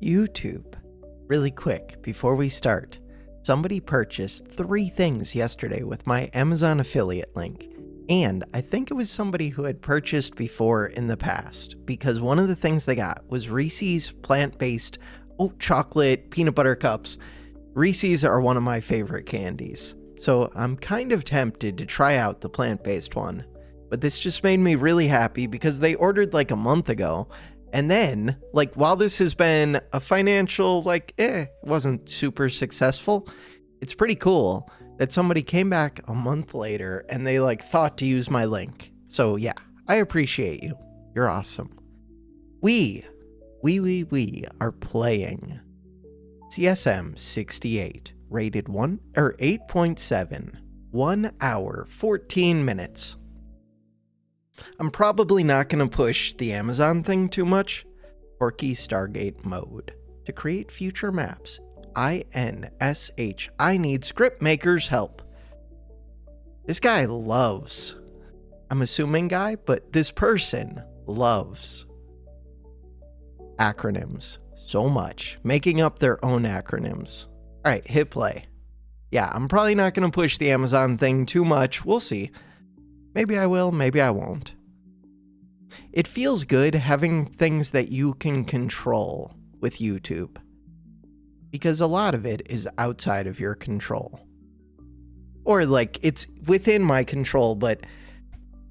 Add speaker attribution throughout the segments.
Speaker 1: YouTube. Really quick, before we start, somebody purchased 3 things yesterday with my Amazon affiliate link. And I think it was somebody who had purchased before in the past, because one of the things they got was Reese's plant-based oat chocolate peanut butter cups. Reese's are one of my favorite candies, so I'm kind of tempted to try out the plant-based one. But this just made me really happy because they ordered like a month ago. And then, while this has been a financial, wasn't super successful, it's pretty cool that somebody came back a month later and they, thought to use my link. So, yeah, I appreciate you. You're awesome. We are playing CSM-68, rated 8.7, 1 hour, 14 minutes. I'm probably not going to push the Amazon thing too much. Porky Stargate mode. To create future maps. INSH. I need script maker's help. This guy loves. I'm assuming guy, but this person loves acronyms so much. Making up their own acronyms. Alright, hit play. Yeah, I'm probably not going to push the Amazon thing too much. We'll see. Maybe I will, maybe I won't. It feels good having things that you can control with YouTube, because a lot of it is outside of your control. Or it's within my control, but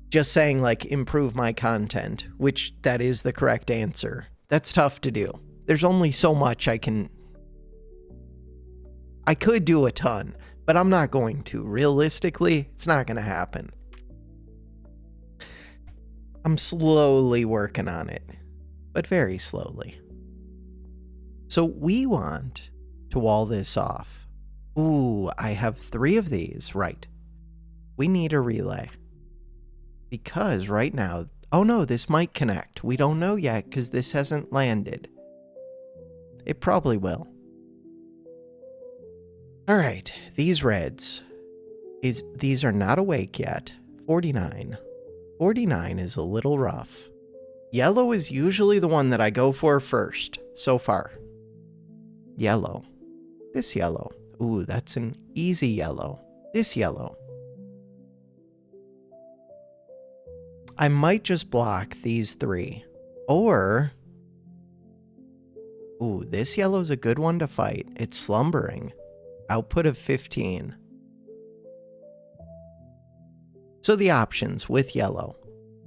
Speaker 1: just saying improve my content, which that is the correct answer. That's tough to do. There's only so much I could do a ton, but I'm not going to. Realistically, it's not going to happen. I'm slowly working on it, but very slowly. So we want to wall this off. Ooh, I have 3 of these, right. We need a relay. Because right now, oh no, this might connect. We don't know yet because this hasn't landed. It probably will. All right, these reds, these are not awake yet. 49. 49 is a little rough. Yellow is usually the one that I go for first, so far. Yellow. This yellow. Ooh, that's an easy yellow. This yellow. I might just block these 3. Or... ooh, this yellow's a good one to fight. It's slumbering. Output of 15. So the options with yellow.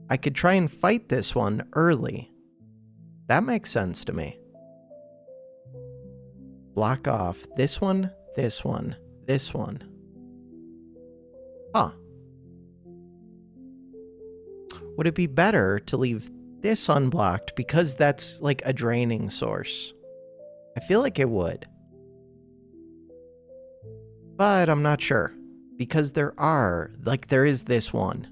Speaker 1: I could try and fight this one early. That makes sense to me. Block off this one, this one, this one. Huh. Would it be better to leave this unblocked because that's a draining source? I feel like it would. But I'm not sure. Because there is this one.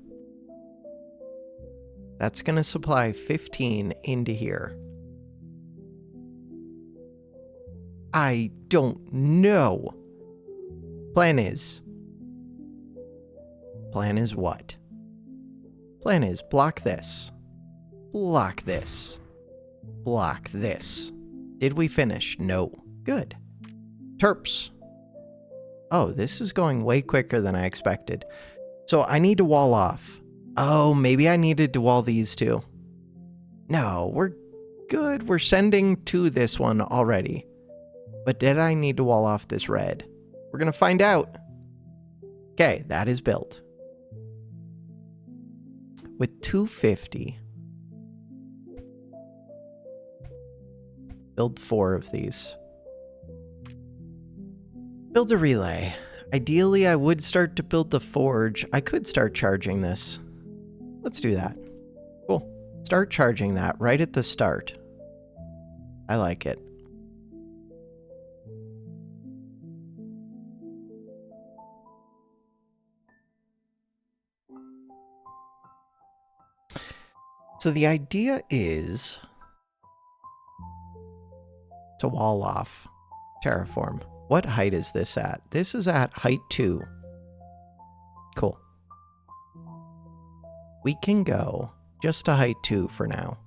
Speaker 1: That's going to supply 15 into here. I don't know. Plan is what? Plan is block this. Block this. Block this. Did we finish? No. Good. Terps. Oh, this is going way quicker than I expected. So I need to wall off. Oh, maybe I needed to wall these 2. No, we're good. We're sending to this one already. But did I need to wall off this red? We're going to find out. Okay, that is built. With 250. Build 4 of these. Build a relay. Ideally, I would start to build the forge. I could start charging this. Let's do that. Cool. Start charging that right at the start. I like it. So the idea is to wall off terraform. What height is this at? This is at height 2. Cool. We can go just to height 2 for now.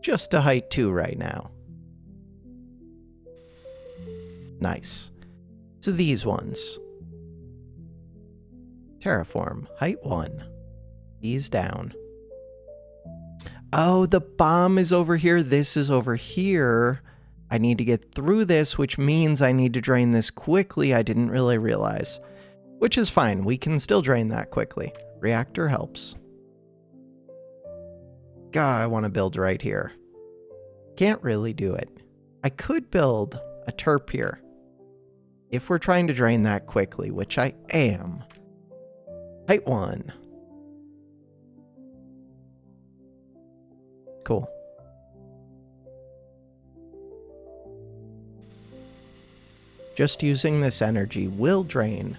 Speaker 1: just to height 2 right now. Nice. So these ones. Terraform, height 1. These down. Oh, the bomb is over here. This is over here. I need to get through this, which means I need to drain this quickly. I didn't really realize. Which is fine. We can still drain that quickly. Reactor helps. God, I want to build right here. Can't really do it. I could build a terp here. If we're trying to drain that quickly, which I am. Height 1. Cool. Just using this energy will drain.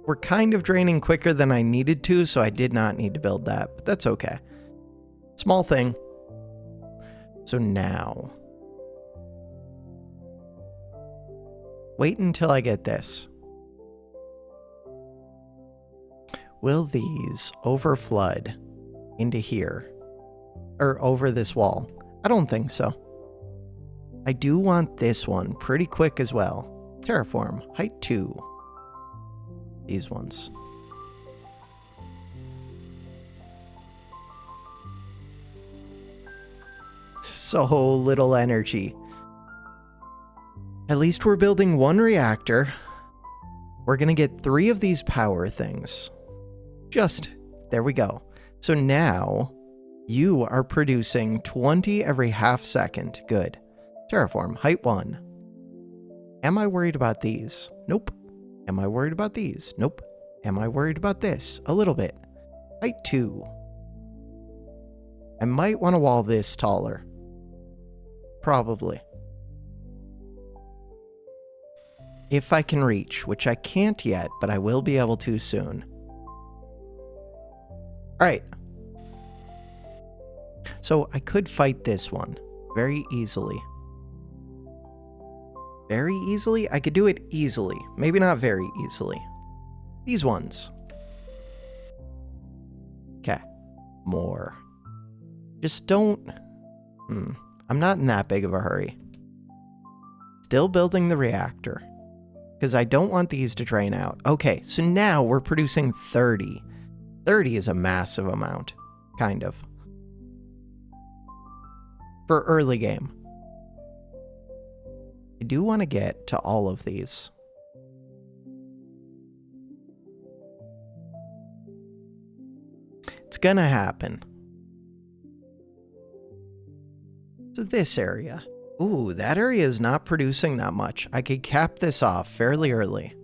Speaker 1: We're kind of draining quicker than I needed to, so I did not need to build that, but that's okay. Small thing. So now, wait until I get this. Will these overflood into here? Or over this wall? I don't think so. I do want this one pretty quick as well. Terraform, height 2. These ones. So little energy. At least we're building one reactor. We're gonna get 3 of these power things. There we go. So now, you are producing 20 every half second. Good. Terraform, height 1. Am I worried about these? Nope. Am I worried about these? Nope. Am I worried about this? A little bit. Height 2. I might want to wall this taller. Probably. If I can reach, which I can't yet, but I will be able to soon. Alright. So I could fight this one very easily. Very easily? I could do it easily. Maybe not very easily. These ones. Okay. More. Just don't... I'm not in that big of a hurry. Still building the reactor. Because I don't want these to drain out. Okay, so now we're producing 30. 30 is a massive amount. Kind of. For early game. I do want to get to all of these. It's gonna happen. So this area. Ooh, that area is not producing that much. I could cap this off fairly early.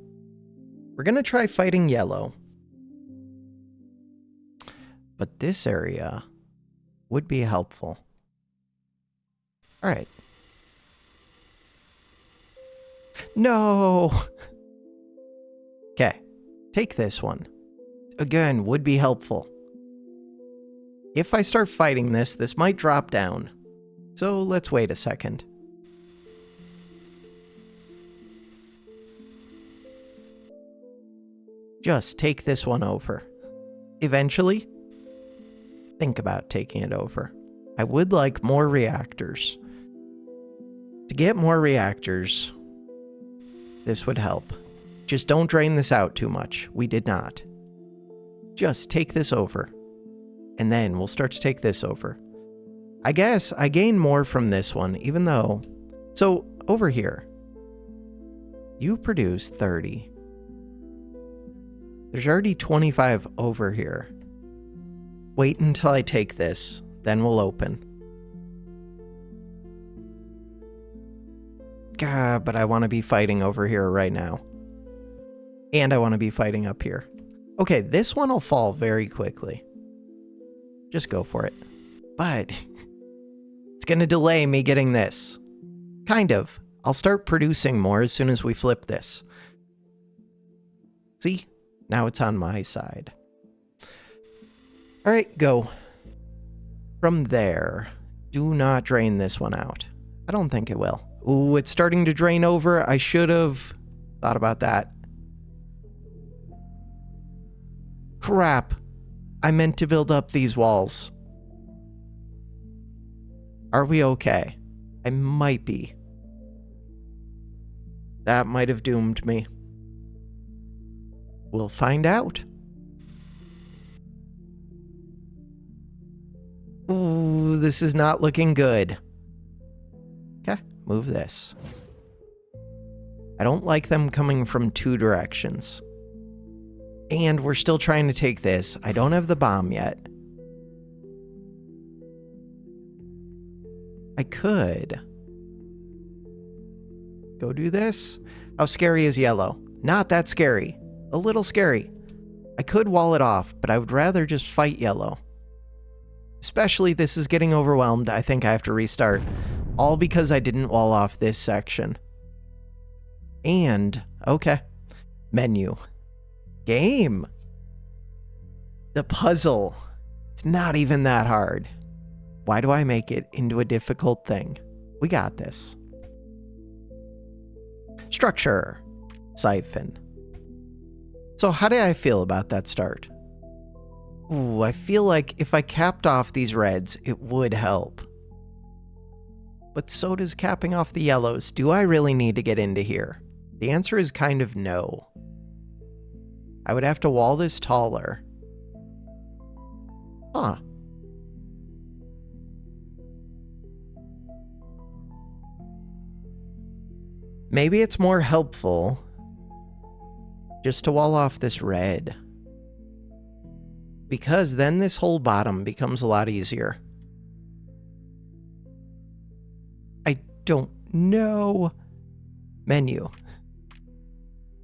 Speaker 1: We're gonna try fighting yellow. But this area would be helpful. Alright. No! Okay, take this one. Again, would be helpful. If I start fighting this, this might drop down. So let's wait a second. Just take this one over. Eventually, think about taking it over. I would like more reactors. To get more reactors, this would help. Just don't drain this out too much. We did not. Just take this over. And then we'll start to take this over. I guess I gain more from this one, even though... So, over here. You produce 30. There's already 25 over here. Wait until I take this, then we'll open. God, but I want to be fighting over here right now. And I want to be fighting up here. Okay, this one will fall very quickly. Just go for it. But it's going to delay me getting this. Kind of. I'll start producing more as soon as we flip this. See? Now it's on my side. Alright, go. From there, do not drain this one out. I don't think it will. Ooh, it's starting to drain over. I should have thought about that. Crap. I meant to build up these walls. Are we okay? I might be. That might have doomed me. We'll find out. Ooh, this is not looking good. Okay, move this. I don't like them coming from two directions. And we're still trying to take this. I don't have the bomb yet. I could go do this. How scary is yellow? Not that scary. A little scary. I could wall it off, but I would rather just fight yellow. Especially this is getting overwhelmed. I think I have to restart. All because I didn't wall off this section. And, okay. Menu. Game. The puzzle. It's not even that hard. Why do I make it into a difficult thing? We got this. Structure. Siphon. So how did I feel about that start? Ooh, I feel like if I capped off these reds, it would help. But so does capping off the yellows. Do I really need to get into here? The answer is kind of no. I would have to wall this taller. Huh. Maybe it's more helpful just to wall off this red. Because then this whole bottom becomes a lot easier. I don't know. Menu.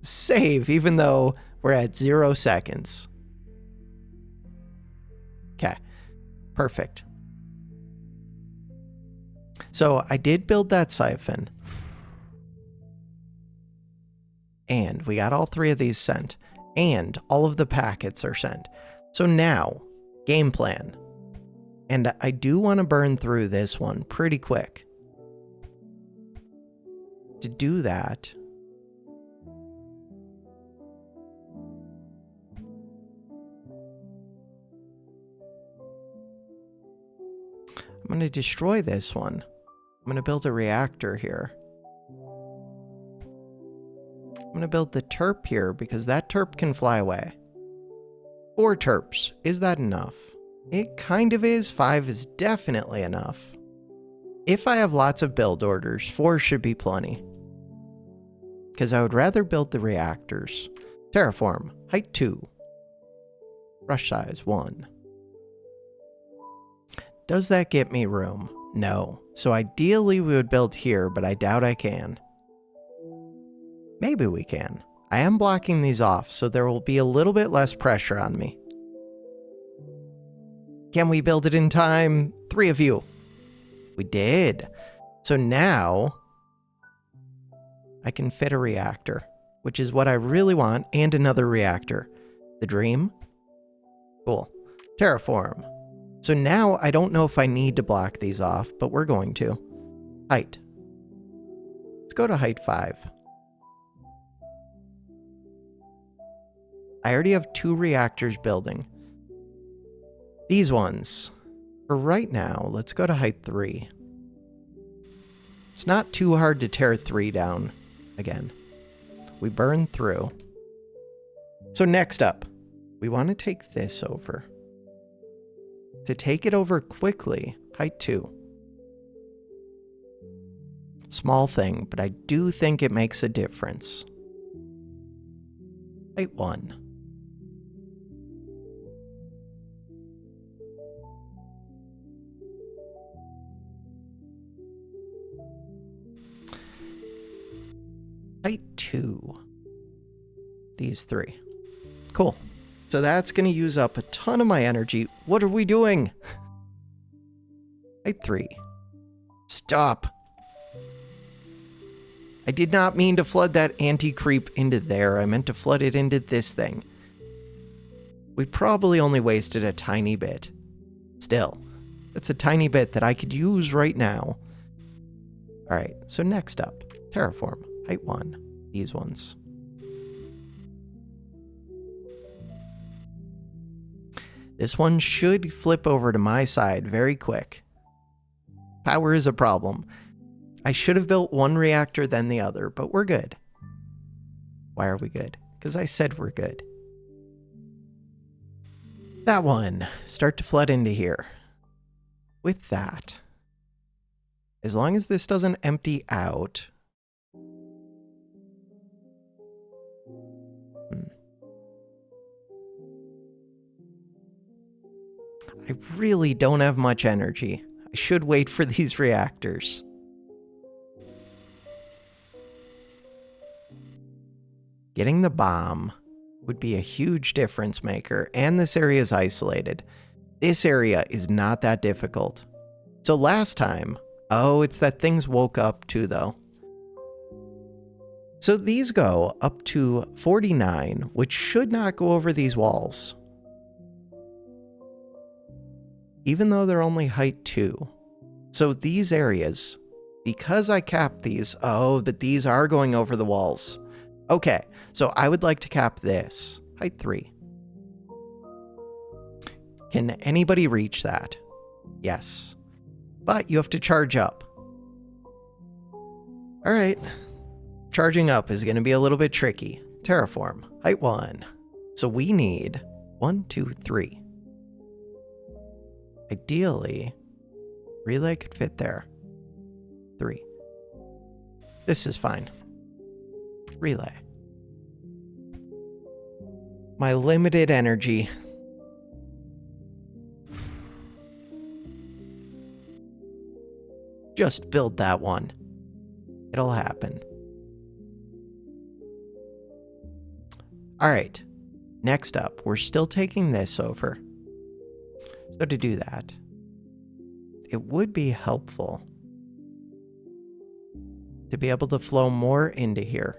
Speaker 1: Save, even though we're at 0 seconds. Okay, perfect. So I did build that siphon. And we got all 3 of these sent. And all of the packets are sent. So now, game plan. And I do want to burn through this one pretty quick. To do that, I'm going to destroy this one. I'm going to build a reactor here. I'm going to build the terp here because that terp can fly away. 4 terps. Is that enough? It kind of is. 5 is definitely enough. If I have lots of build orders, 4 should be plenty. Because I would rather build the reactors. Terraform. Height 2. Brush size 1. Does that get me room? No. So ideally we would build here, but I doubt I can. Maybe we can. I am blocking these off, so there will be a little bit less pressure on me. Can we build it in time? 3 of you. We did. So now I can fit a reactor, which is what I really want, and another reactor. The dream? Cool. Terraform. So now I don't know if I need to block these off, but we're going to. Height. Let's go to height 5. I already have 2 reactors building. These ones. For right now, let's go to height 3. It's not too hard to tear 3 down again. We burn through. So next up, we want to take this over. To take it over quickly, height 2. Small thing, but I do think it makes a difference. Height 1. Height 2. These 3. Cool. So that's going to use up a ton of my energy. What are we doing? Height 3. Stop. I did not mean to flood that anti-creep into there. I meant to flood it into this thing. We probably only wasted a tiny bit. Still, that's a tiny bit that I could use right now. Alright, so next up, terraform. Height 1. These ones. This one should flip over to my side very quick. Power is a problem. I should have built one reactor then the other, but we're good. Why are we good? Because I said we're good. That one. Start to flood into here. With that, as long as this doesn't empty out... I really don't have much energy. I should wait for these reactors. Getting the bomb would be a huge difference maker, and this area is isolated. This area is not that difficult. So last time... Oh, it's that things woke up too, though. So these go up to 49, which should not go over these walls. Even though they're only height 2. So these areas, because I capped these... Oh, but these are going over the walls. Okay, so I would like to cap this. Height 3. Can anybody reach that? Yes. But you have to charge up. Alright. Charging up is going to be a little bit tricky. Terraform. Height 1. So we need 1, 2, 3. Ideally, relay could fit there. 3. This is fine. Relay. My limited energy. Just build that one. It'll happen. Alright. Next up, we're still taking this over. So to do that, it would be helpful to be able to flow more into here.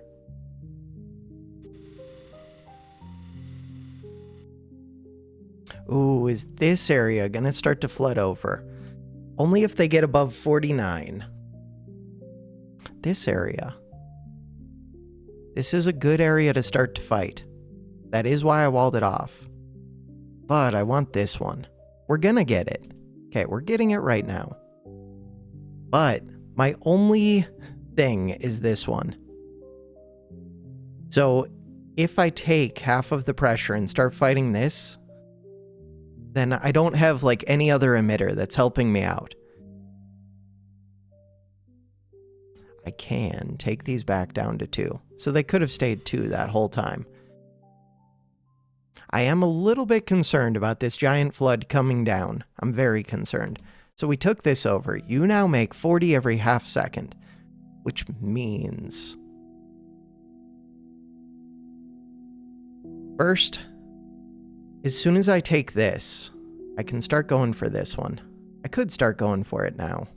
Speaker 1: Ooh, is this area gonna start to flood over? Only if they get above 49. This area. This is a good area to start to fight. That is why I walled it off. But I want this one. We're gonna get it. Okay, we're getting it right now. But my only thing is this one. So if I take half of the pressure and start fighting this, then I don't have like any other emitter that's helping me out. I can take these back down to 2. So they could have stayed 2 that whole time. I am a little bit concerned about this giant flood coming down. I'm very concerned. So we took this over. You now make 40 every half second, which means... First, as soon as I take this, I can start going for this one. I could start going for it now.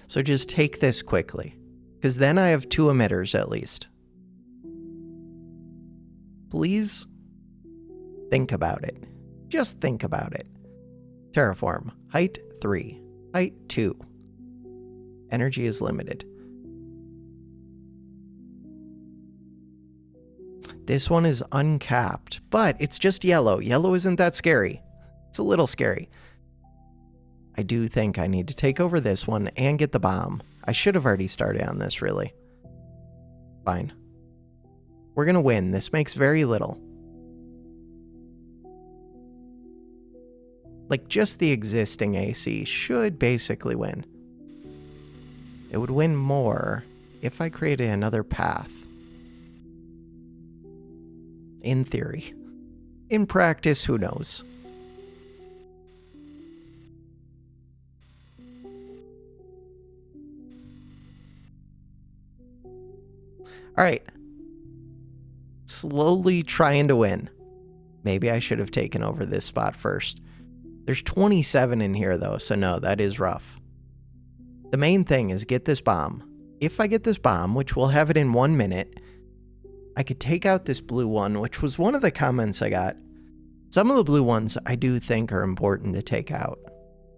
Speaker 1: So just take this quickly, because then I have 2 emitters at least. Please think about it. Just think about it. Terraform. Height 3. Height 2. Energy is limited. This one is uncapped, but it's just yellow. Yellow isn't that scary. It's a little scary. I do think I need to take over this one and get the bomb. I should have already started on this, really. Fine. We're gonna win. This makes very little. Like, just the existing AC should basically win. It would win more if I created another path. In theory. In practice, who knows? Alright. Slowly trying to win. Maybe I should have taken over this spot first. There's 27 in here though, so no, that is rough. The main thing is get this bomb. If I get this bomb, which we'll have it in 1 minute, I could take out this blue one, which was one of the comments I got. Some of the blue ones I do think are important to take out.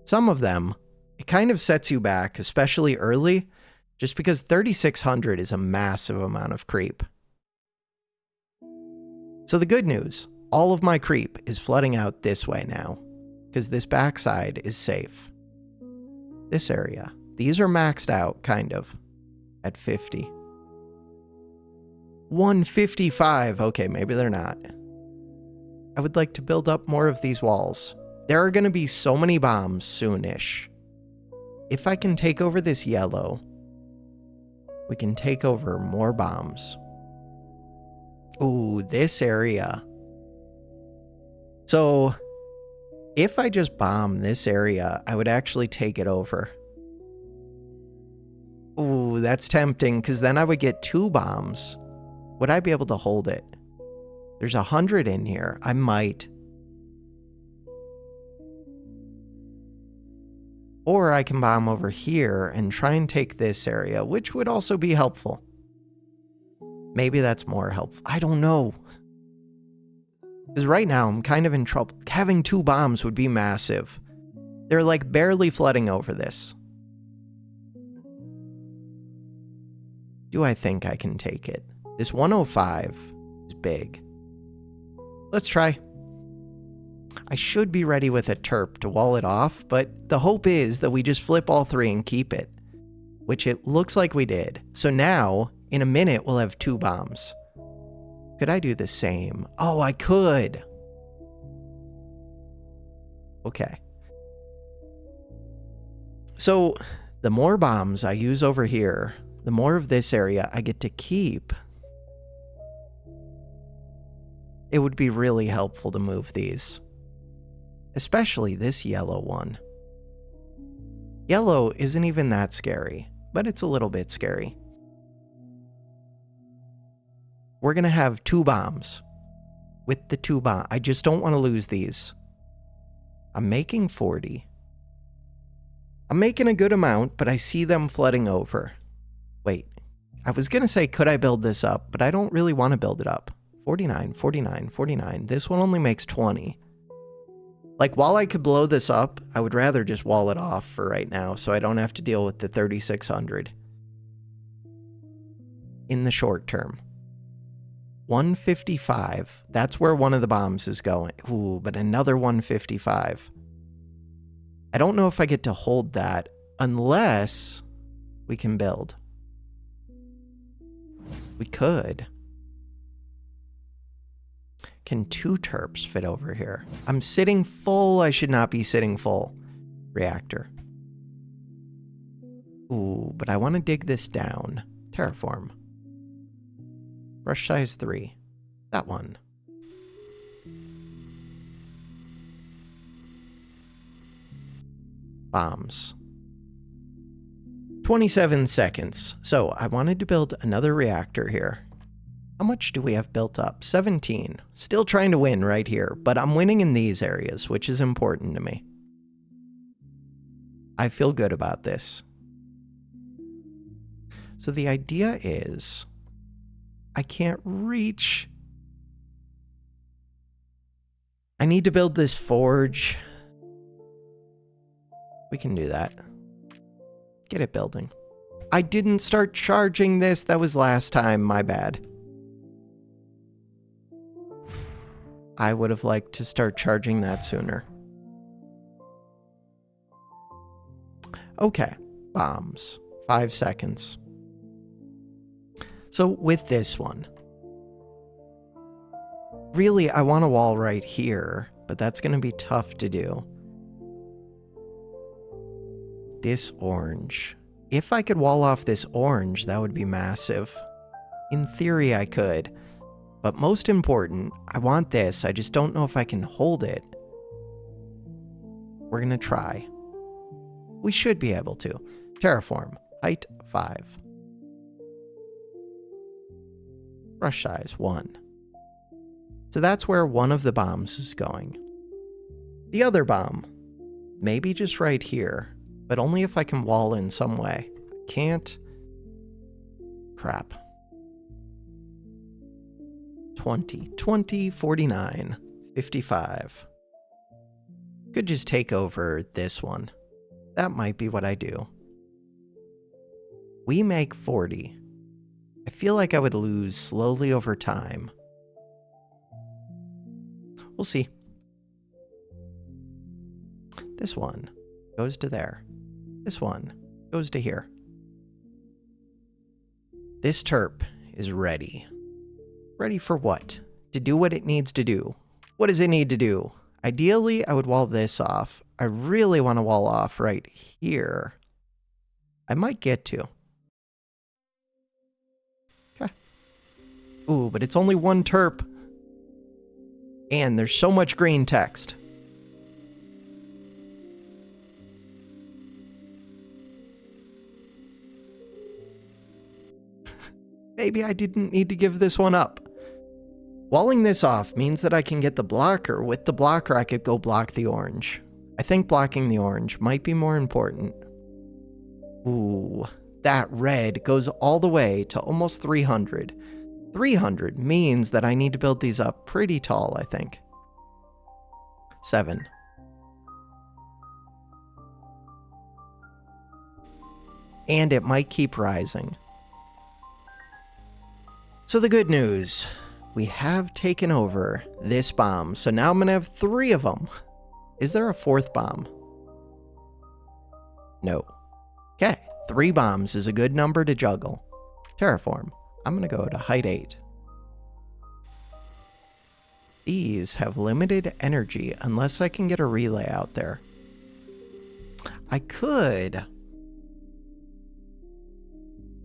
Speaker 1: Some of them, it kind of sets you back, especially early, just because 3600 is a massive amount of creep. So the good news, all of my creep is flooding out this way now. because this backside is safe. This area. These are maxed out, kind of, at 50. 155. Okay, maybe they're not. I would like to build up more of these walls. There are going to be so many bombs soonish. If I can take over this yellow, we can take over more bombs. Ooh, this area. So, if I just bomb this area, I would actually take it over. Ooh, that's tempting, because then I would get 2 bombs. Would I be able to hold it? There's 100 in here. I might. Or I can bomb over here and try and take this area, which would also be helpful. Maybe that's more helpful. I don't know. Because right now I'm kind of in trouble. Having 2 bombs would be massive. They're like barely flooding over this. Do I think I can take it? This 105 is big. Let's try. I should be ready with a terp to wall it off, but the hope is that we just flip all 3 and keep it, which it looks like we did. So now, in a minute, we'll have 2 bombs. Could I do the same? Oh, I could. Okay. So, the more bombs I use over here, the more of this area I get to keep. It would be really helpful to move these. Especially this yellow one. Yellow isn't even that scary, but it's a little bit scary. We're going to have 2 bombs. With the 2 bombs, I just don't want to lose these. I'm making 40. I'm making a good amount, but I see them flooding over. Wait, I was going to say, could I build this up? But I don't really want to build it up. 49, 49, 49. This one only makes 20. Like, while I could blow this up, I would rather just wall it off for right now so I don't have to deal with the 3,600. In the short term. 155. That's where one of the bombs is going. Ooh, but another 155. I don't know if I get to hold that unless we can build. We could. Can 2 terps fit over here? I'm sitting full. I should not be sitting full. Reactor. Ooh, but I want to dig this down. Terraform. Brush size 3. That one. Bombs. 27 seconds. So I wanted to build another reactor here. How much do we have built up? 17. Still trying to win right here, but I'm winning in these areas, which is important to me. I feel good about this. So the idea is, I can't reach. I need to build this forge. We can do that. Get it building. I didn't start charging this. That was last time. My bad. I would have liked to start charging that sooner. Okay, bombs. 5 seconds. So with this one, really I want a wall right here, but that's going to be tough to do. This orange. If I could wall off this orange, that would be massive. In theory, I could. But most important, I want this. I just don't know if I can hold it. We're going to try. We should be able to. Terraform. Height 5. Brush size 1. So that's where one of the bombs is going. The other bomb. Maybe just right here. But only if I can wall in some way. I can't. Crap. 20, 20, 49, 55. Could just take over this one. That might be what I do. We make 40. I feel like I would lose slowly over time. We'll see. This one goes to there. This one goes to here. This terp is ready. Ready for what? To do what it needs to do. What does it need to do? Ideally, I would wall this off. I really want to wall off right here. I might get to. Okay. Ooh, but it's only one terp. And there's so much green text. Maybe I didn't need to give this one up. Walling this off means that I can get the blocker. With the blocker, I could go block the orange. I think blocking the orange might be more important. Ooh, that red goes all the way to almost 300. 300 means that I need to build these up pretty tall, I think. 7. And it might keep rising. So the good news, we have taken over this bomb. So now I'm going to have 3 of them. Is there a 4th bomb? No. Okay, 3 bombs is a good number to juggle. Terraform. I'm going to go to height 8. These have limited energy unless I can get a relay out there. I could.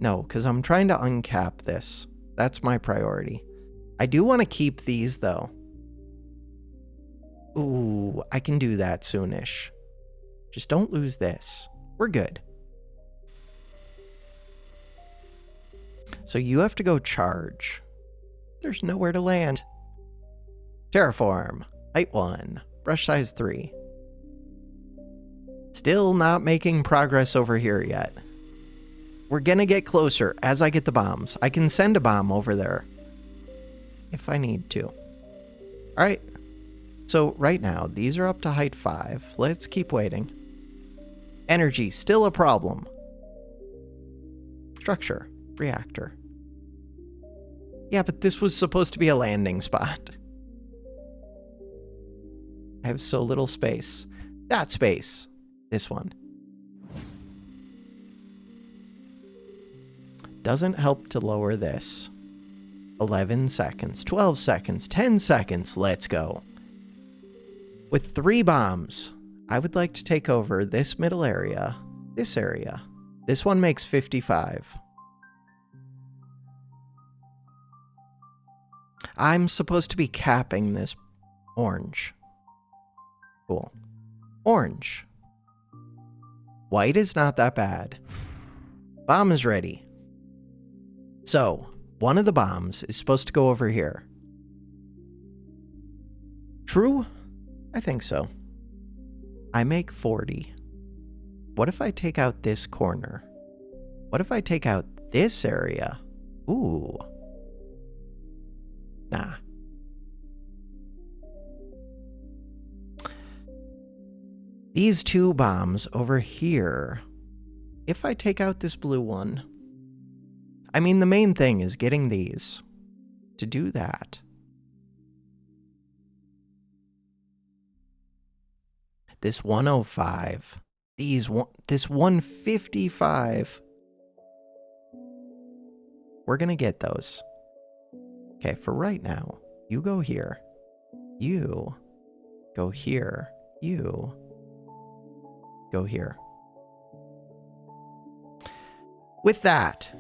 Speaker 1: No, because I'm trying to uncap this. That's my priority. I do want to keep these, though. Ooh, I can do that soonish. Just don't lose this. We're good. So you have to go charge. There's nowhere to land. Terraform. Height 1. Brush size 3. Still not making progress over here yet. We're gonna get closer as I get the bombs. I can send a bomb over there if I need to. Alright. So right now, these are up to height 5. Let's keep waiting. Energy, still a problem. Structure. Reactor. Yeah, but this was supposed to be a landing spot. I have so little space. That space. This one. Doesn't help to lower this. 11 seconds, 12 seconds, 10 seconds. Let's go. With 3 bombs, I would like to take over this middle area, this area. This one makes 55. I'm supposed to be capping this orange. Cool. Orange. White is not that bad. Bomb is ready. So, one of the bombs is supposed to go over here. True? I think so. I make 40. What if I take out this corner? What if I take out this area? Ooh. Nah. These 2 bombs over here. If I take out this blue one. I mean, the main thing is getting these. To do that. This 105. This 155. We're gonna get those. Okay, for right now, you go here. You go here. You go here. With that,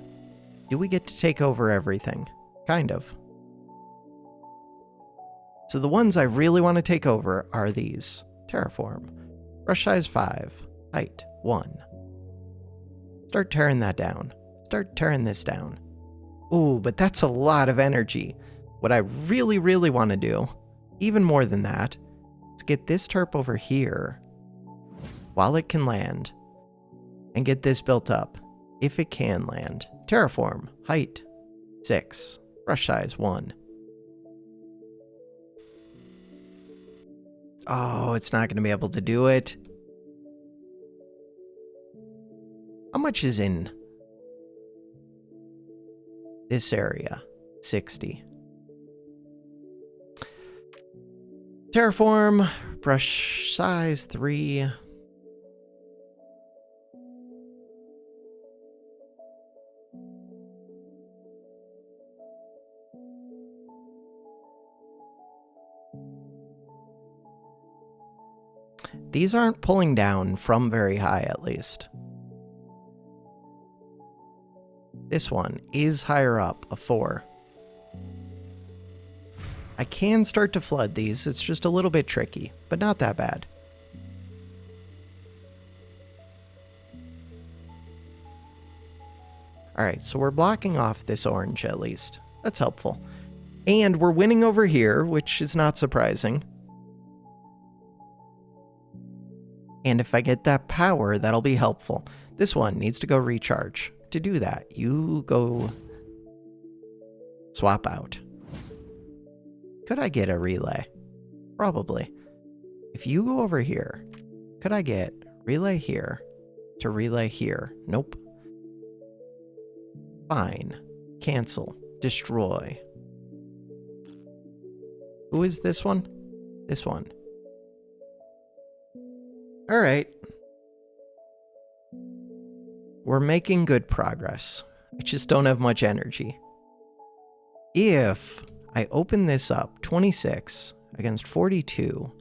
Speaker 1: do we get to take over everything? Kind of. So the ones I really want to take over are these. Terraform. Brush size 5. Height 1. Start tearing that down. Start tearing this down. Ooh, but that's a lot of energy. What I really, really want to do, even more than that, is get this terp over here while it can land and get this built up if it can land. Terraform. Height 6. Brush size 1. Oh, it's not going to be able to do it. How much is in this area? 60. Terraform, brush size 3. these aren't pulling down from very high, at least. This one is higher up, a 4. I can start to flood these, it's just a little bit tricky, but not that bad. Alright, so we're blocking off this orange at least. That's helpful. And we're winning over here, which is not surprising. And if I get that power, that'll be helpful. This one needs to go recharge. To do that, you go swap out. Could I get a relay? Probably. If you go over here, could I get relay here to relay here? Nope. Fine. Cancel. Destroy. Who is this one? This one. Alright. We're making good progress. I just don't have much energy. If I open this up, 26 against 42,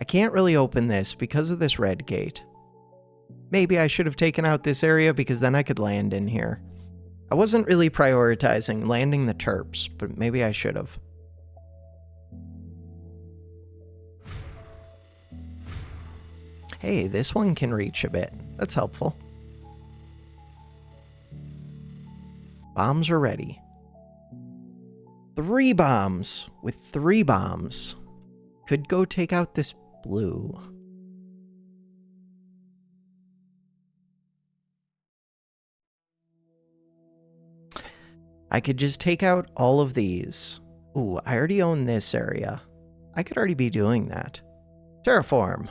Speaker 1: I can't really open this because of this red gate. Maybe I should have taken out this area because then I could land in here. I wasn't really prioritizing landing the terps, but maybe I should have. Hey, this one can reach a bit. That's helpful. Bombs are ready. 3 bombs. With 3 bombs. Could go take out this blue. I could just take out all of these. Ooh, I already own this area. I could already be doing that. Terraform.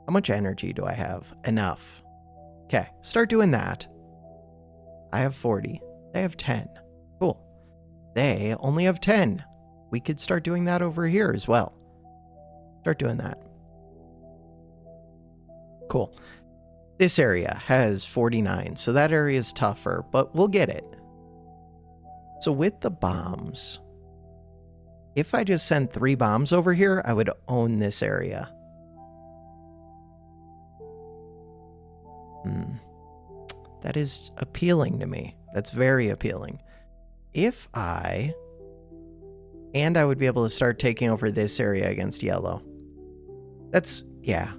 Speaker 1: How much energy do I have? Enough. Okay, start doing that. I have 40. They have 10. Cool. They only have 10. We could start doing that over here as well. Start doing that. Cool. This area has 49, so that area is tougher, but we'll get it. So with the bombs, if I just send 3 bombs over here, I would own this area. That is appealing to me. That's very appealing. If I would be able to start taking over this area against yellow. That's, yeah.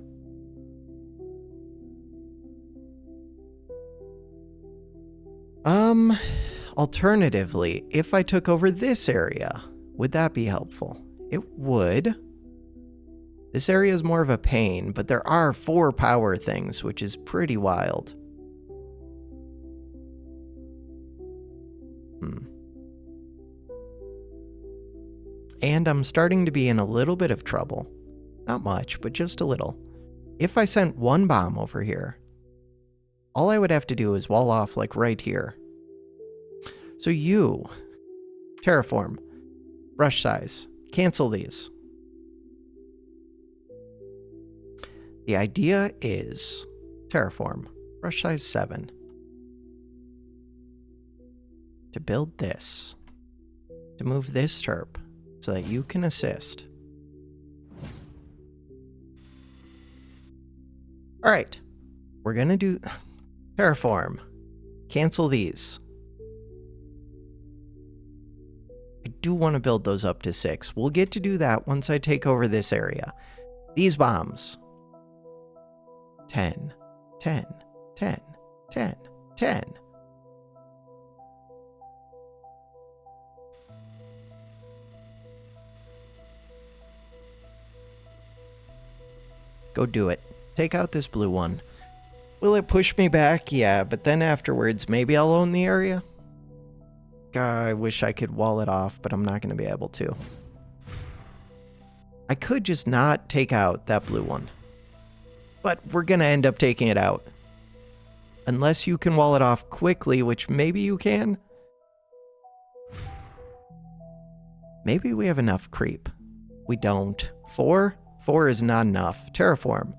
Speaker 1: Alternatively, if I took over this area, would that be helpful? It would. This area is more of a pain, but there are 4 power things, which is pretty wild. And I'm starting to be in a little bit of trouble. Not much, but just a little. If I sent 1 bomb over here, all I would have to do is wall off like right here. So you, terraform, brush size, cancel these. The idea is terraform, brush size 7. To build this, to move this terp so that you can assist. All right, we're gonna do terraform, cancel these. I do want to build those up to 6. We'll get to do that once I take over this area. These bombs. 10, 10, 10, 10, 10. Go do it. Take out this blue one. Will it push me back? Yeah, but then afterwards, maybe I'll own the area. I wish I could wall it off, but I'm not going to be able to. I could just not take out that blue one. But we're going to end up taking it out. Unless you can wall it off quickly, which maybe you can. Maybe we have enough creep. We don't. 4? 4 is not enough. Terraform.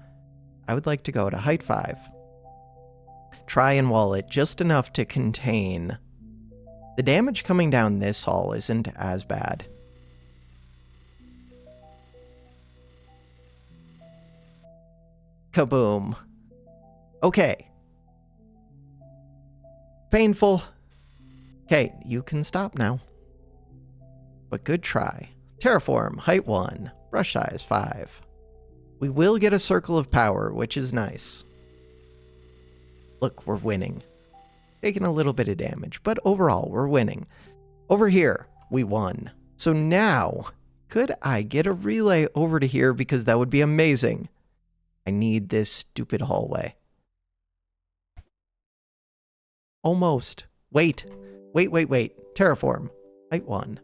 Speaker 1: I would like to go to height 5. Try and wall it just enough to contain. The damage coming down this hall isn't as bad. Kaboom. Okay. Painful. Okay, you can stop now. But good try. Terraform, height 1, brush size 5. We will get a circle of power, which is nice. Look, we're winning. Taking a little bit of damage, but overall, we're winning. Over here, we won. So now, could I get a relay over to here because that would be amazing. I need this stupid hallway. Almost. Wait. Terraform. Height 1.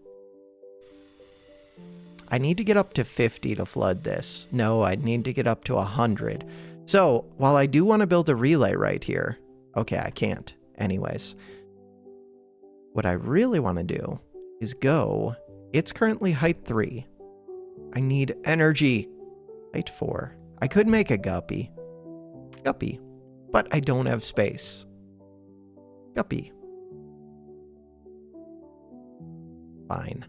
Speaker 1: I need to get up to 50 to flood this. No, I need to get up to 100. So, while I do want to build a relay right here... Okay, I can't. Anyways. What I really want to do is go... It's currently height 3. I need energy. Height 4. I could make a guppy. Guppy. But I don't have space. Guppy. Fine.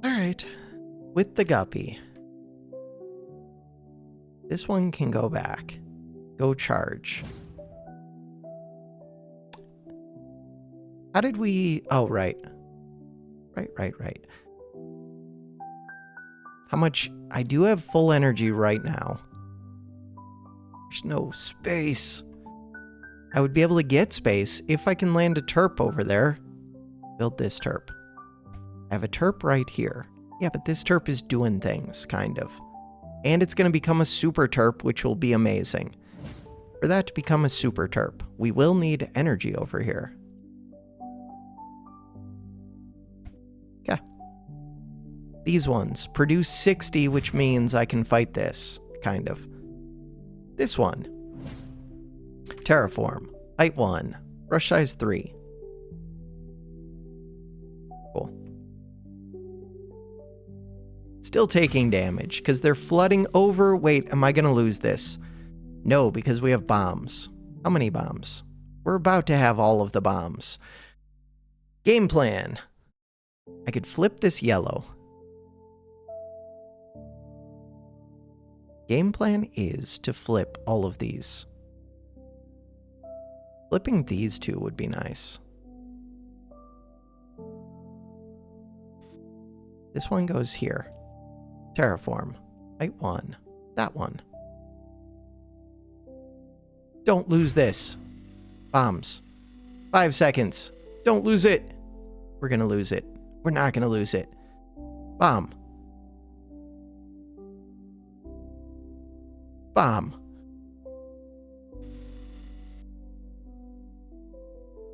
Speaker 1: Alright. With the guppy. This one can go back. Go charge. How did we... Oh, right. Right. How much... I do have full energy right now. There's no space. I would be able to get space if I can land a terp over there. Build this terp. I have a terp right here. Yeah, but this terp is doing things, kind of. And it's going to become a super terp, which will be amazing. For that to become a super terp, we will need energy over here. Okay. These ones produce 60, which means I can fight this, kind of. This one. Terraform. Height 1. Brush size 3. Cool. Still taking damage, because they're flooding over... Wait, am I going to lose this? No, because we have bombs. How many bombs? We're about to have all of the bombs. Game plan. I could flip this yellow. Game plan is to flip all of these. Flipping these two would be nice. This one goes here. Terraform. Height 1. That one. Don't lose this. Bombs. 5 seconds. Don't lose it. We're gonna lose it. We're not gonna lose it. Bomb. Bomb.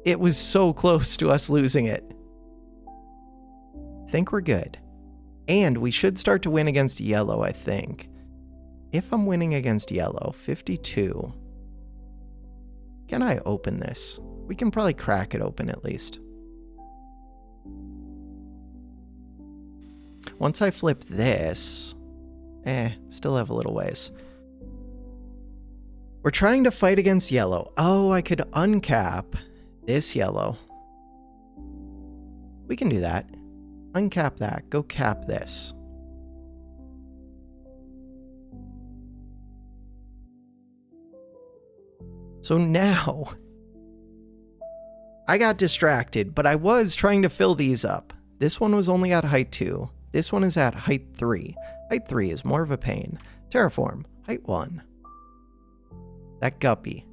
Speaker 1: It was so close to us losing it. I think we're good. And we should start to win against yellow, I think. If I'm winning against yellow, 52. Can I open this? We can probably crack it open at least. Once I flip this... still have a little ways. We're trying to fight against yellow. Oh, I could uncap this yellow. We can do that. Uncap that. Go cap this. So now... I got distracted, but I was trying to fill these up. This one was only at height 2. This one is at height 3. Height 3 is more of a pain. Terraform. Height 1. That guppy.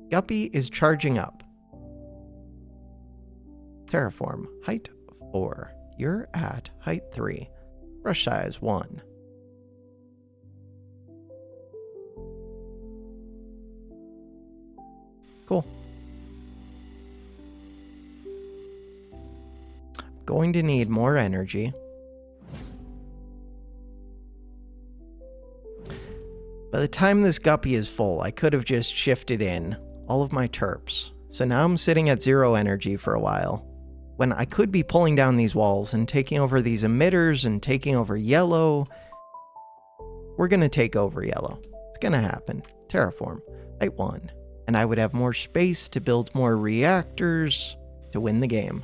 Speaker 1: Guppy is charging up. Terraform. Height 4. You're at height 3. Brush size 1. Cool. Going to need more energy. By the time this guppy is full, I could have just shifted in all of my terps. So now I'm sitting at 0 energy for a while, when I could be pulling down these walls and taking over these emitters and taking over yellow. We're going to take over yellow. It's going to happen. Terraform. Height 1. And I would have more space to build more reactors to win the game.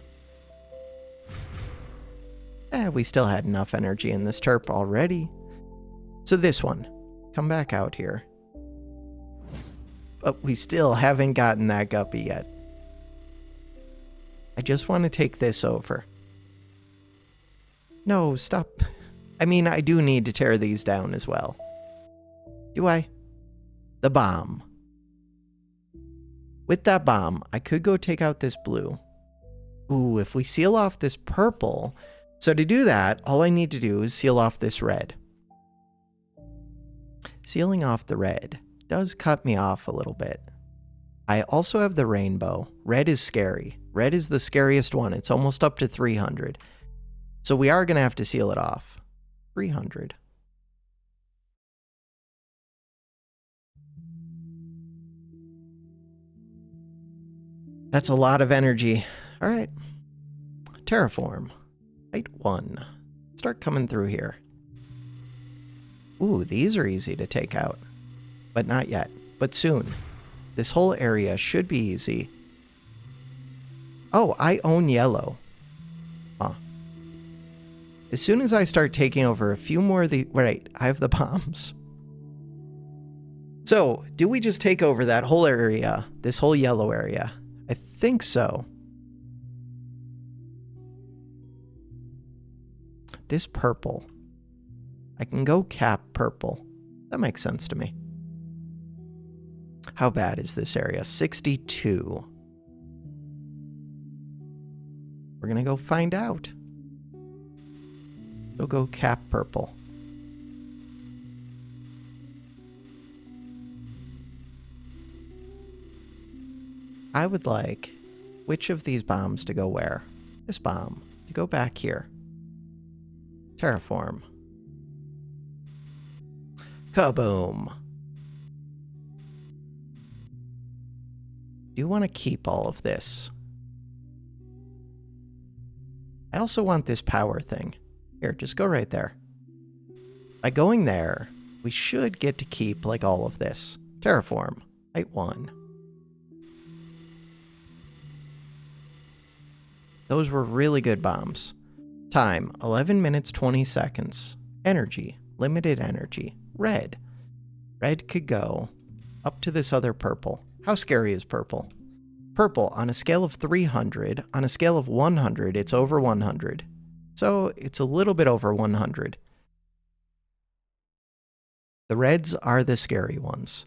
Speaker 1: We still had enough energy in this terp already. So this one. come back out here. But we still haven't gotten that guppy yet. I just want to take this over. No, stop. I mean, I do need to tear these down as well. Do I? The bomb. With that bomb, I could go take out this blue. Ooh, if we seal off this purple... So to do that, all I need to do is seal off this red. Sealing off the red does cut me off a little bit. I also have the rainbow. Red is scary. Red is the scariest one. It's almost up to 300. So we are going to have to seal it off. 300. That's a lot of energy. All right. Terraform. Height 1. Start coming through here. Ooh, these are easy to take out. But not yet. But soon. This whole area should be easy. Oh, I own yellow. Huh. As soon as I start taking over a few more of the... Right, I have the bombs. So, do we just take over that whole area? This whole yellow area? I think so. This purple. I can go cap purple. That makes sense to me. How bad is this area? 62. We're going to go find out. We'll go cap purple. I would like which of these bombs to go where? This bomb to go back here. Terraform. Kaboom. Do you want to keep all of this? I also want this power thing. Here, just go right there. By going there, we should get to keep like all of this. Terraform. Height 1. Those were really good bombs. Time, 11 minutes, 20 seconds. Energy, limited energy. Red. Red could go up to this other purple. How scary is purple? Purple, on a scale of 300, on a scale of 100, it's over 100. So it's a little bit over 100. The reds are the scary ones.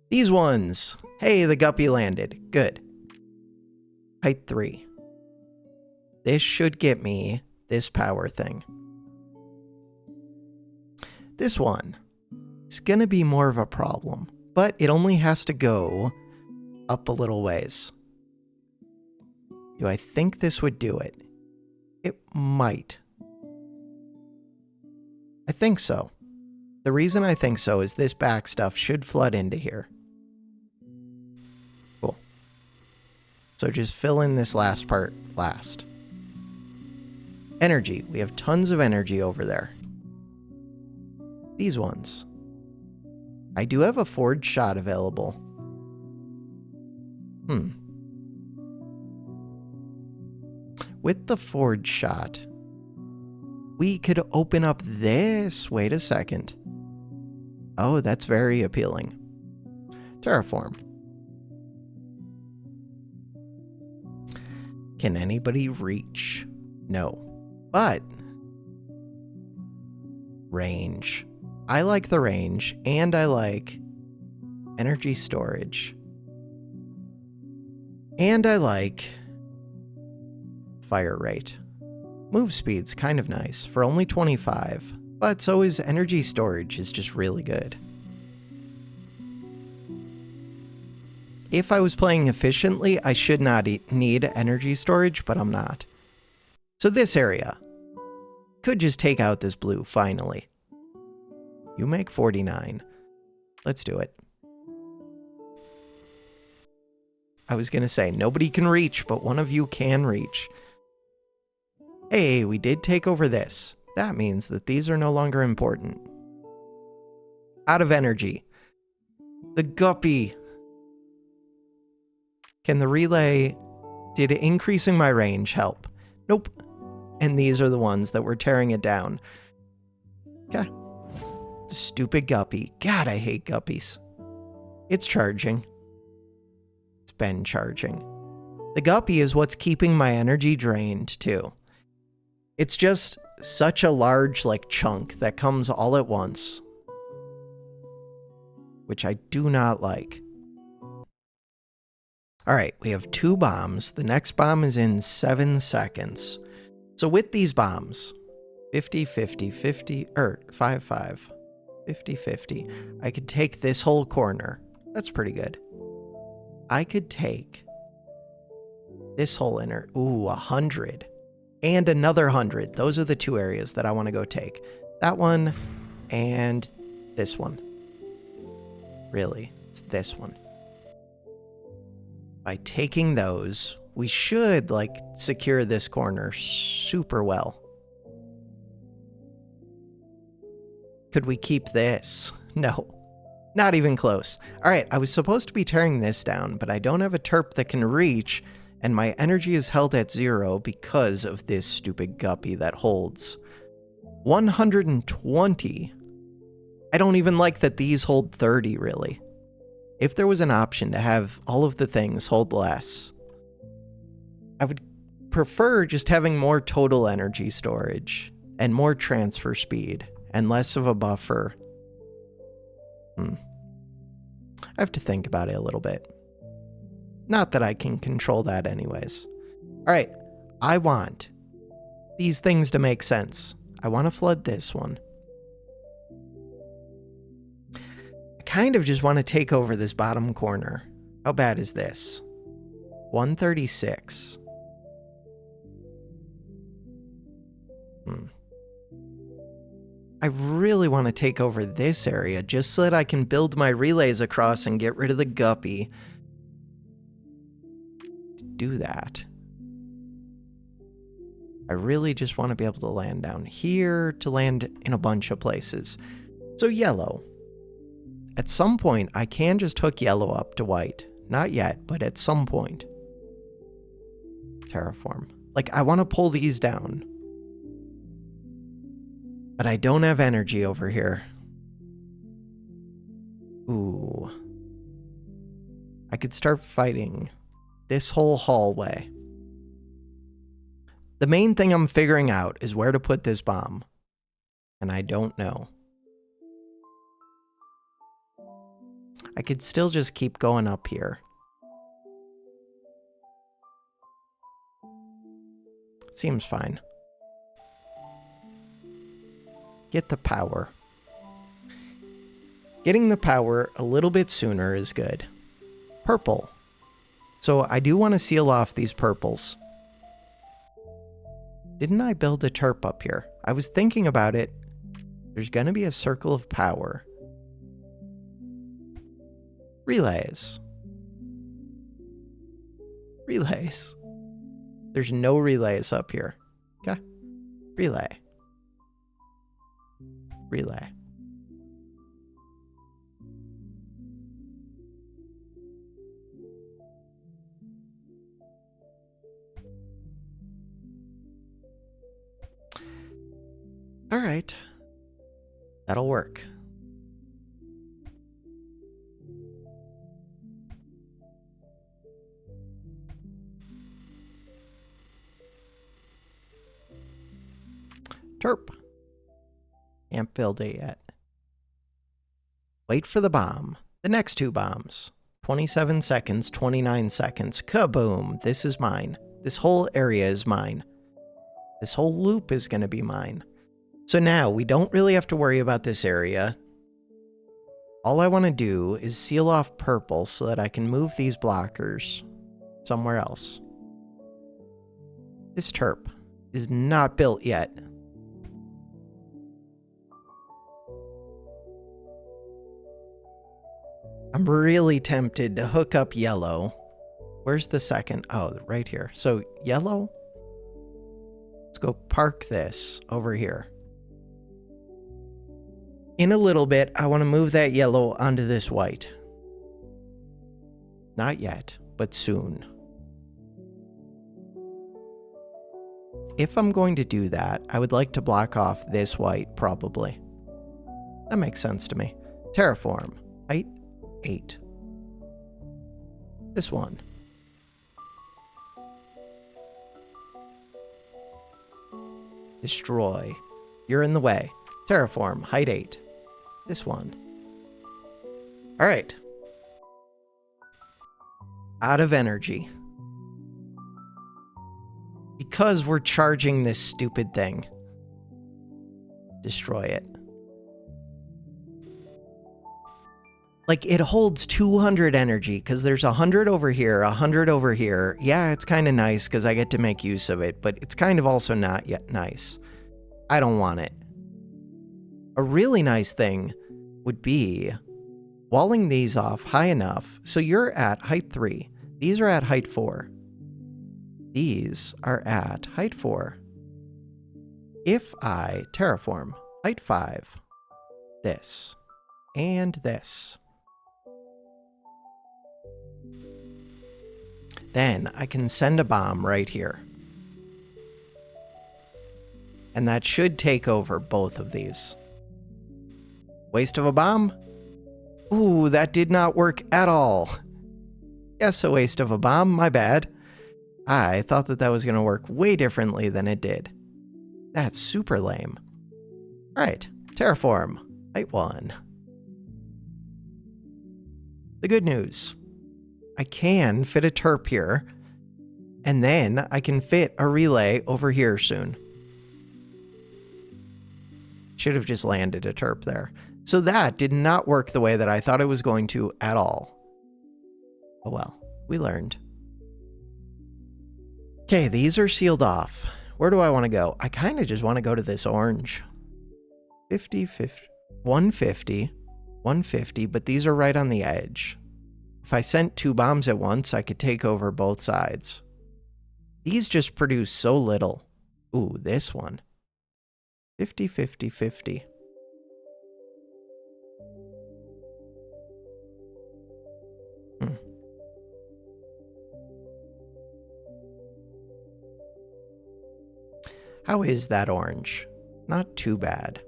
Speaker 1: These ones. Hey, the guppy landed. Good. Height 3. This should get me this power thing. This one is going to be more of a problem, but it only has to go up a little ways. Do I think this would do it? It might. I think so. The reason I think so is this back stuff should flood into here. Cool. So just fill in this last part last. Energy. We have tons of energy over there. These ones. I do have a forged shot available. With the forged shot, we could open up this. Wait a second. Oh, that's very appealing. Terraform. Can anybody reach? No. But range. I like the range, and I like energy storage. And I like fire rate. Move speed's kind of nice for only 25, but so is energy storage is just really good. If I was playing efficiently, I should not need energy storage, but I'm not. So this area could just take out this blue, finally. You make 49. Let's do it. I was going to say, nobody can reach, but one of you can reach. Hey, we did take over this. That means that these are no longer important. Out of energy. The guppy. Can the relay... Did increasing my range help? Nope. And these are the ones that were tearing it down. Okay. Stupid guppy. God, I hate guppies. It's charging. It's been charging. The guppy is what's keeping my energy drained, too. It's just such a large, chunk that comes all at once. Which I do not like. Alright, we have 2 bombs. The next bomb is in 7 seconds. So with these bombs, 50, 50, 50, 5, 5, 50, 50. I could take this whole corner. That's pretty good. I could take this whole inner. Ooh, 100. And another 100. Those are the 2 areas that I want to go take. That one and this one. Really, it's this one. By taking those, we should, secure this corner super well. Could we keep this? No. Not even close. Alright, I was supposed to be tearing this down, but I don't have a terp that can reach, and my energy is held at 0 because of this stupid guppy that holds 120. I don't even like that these hold 30, really. If there was an option to have all of the things hold less, I would prefer just having more total energy storage and more transfer speed and less of a buffer. I have to think about it a little bit. Not that I can control that anyways. Alright, I want these things to make sense. I want to flood this one. I kind of just want to take over this bottom corner. How bad is this? 136. I really want to take over this area just so that I can build my relays across and get rid of the guppy. To do that, I really just want to be able to land down here to land in a bunch of places. So yellow. At some point, I can just hook yellow up to white. Not yet, but at some point. Terraform. I want to pull these down. But I don't have energy over here. Ooh. I could start fighting this whole hallway. The main thing I'm figuring out is where to put this bomb. And I don't know. I could still just keep going up here. Seems fine. Get the power. Getting the power a little bit sooner is good. Purple. So I do want to seal off these purples. Didn't I build a terp up here? I was thinking about it. There's going to be a circle of power. Relays. Relays. There's no relays up here. Okay. Relay. Relay. All right. That'll work. Terp. Can't build it yet. Wait for the bomb. The next 2 bombs. 27 seconds, 29 seconds. Kaboom! This is mine. This whole area is mine. This whole loop is going to be mine. So now, we don't really have to worry about this area. All I want to do is seal off purple so that I can move these blockers somewhere else. This terp is not built yet. I'm really tempted to hook up yellow. Where's the second? Oh, right here. So yellow. Let's go park this over here. In a little bit, I want to move that yellow onto this white. Not yet, but soon. If I'm going to do that, I would like to block off this white, probably. That makes sense to me. Terraform. Height 8. This one. Destroy. You're in the way. Terraform. Height 8. This one. Alright. Out of energy. Because we're charging this stupid thing. Destroy it. Like, it holds 200 energy, because there's 100 over here, 100 over here. Yeah, it's kind of nice, because I get to make use of it, but it's kind of also not yet nice. I don't want it. A really nice thing would be walling these off high enough, so you're at height 3. These are at height 4. These are at height 4. If I terraform height 5, this, and this, then I can send a bomb right here. And that should take over both of these. Waste of a bomb? Ooh, that did not work at all. Yes, a waste of a bomb, my bad. I thought that that was going to work way differently than it did. That's super lame. Alright, terraform, height 1. The good news. I can fit a terp here, and then I can fit a relay over here soon. Should have just landed a terp there. So that did not work the way that I thought it was going to at all. Oh well, we learned. Okay, these are sealed off. Where do I want to go? I kind of just want to go to this orange. 50, 50, 150, 150, but these are right on the edge. If I sent 2 bombs at once, I could take over both sides. These just produce so little. Ooh, this one. 50, 50, 50. How is that orange? Not too bad.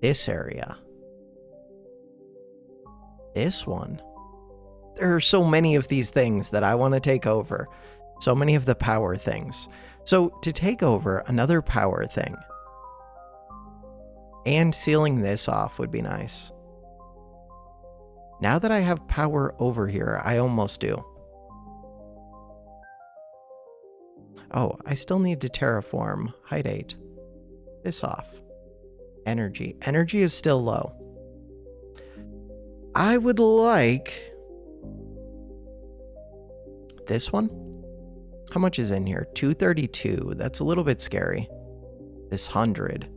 Speaker 1: This area. This one. There are so many of these things that I want to take over. So many of the power things. So to take over another power thing and sealing this off would be nice. Now that I have power over here, I almost do. Oh, I still need to terraform height 8. This off. Energy. Energy is still low. I would like this one. How much is in here? 232. That's a little bit scary. This 100.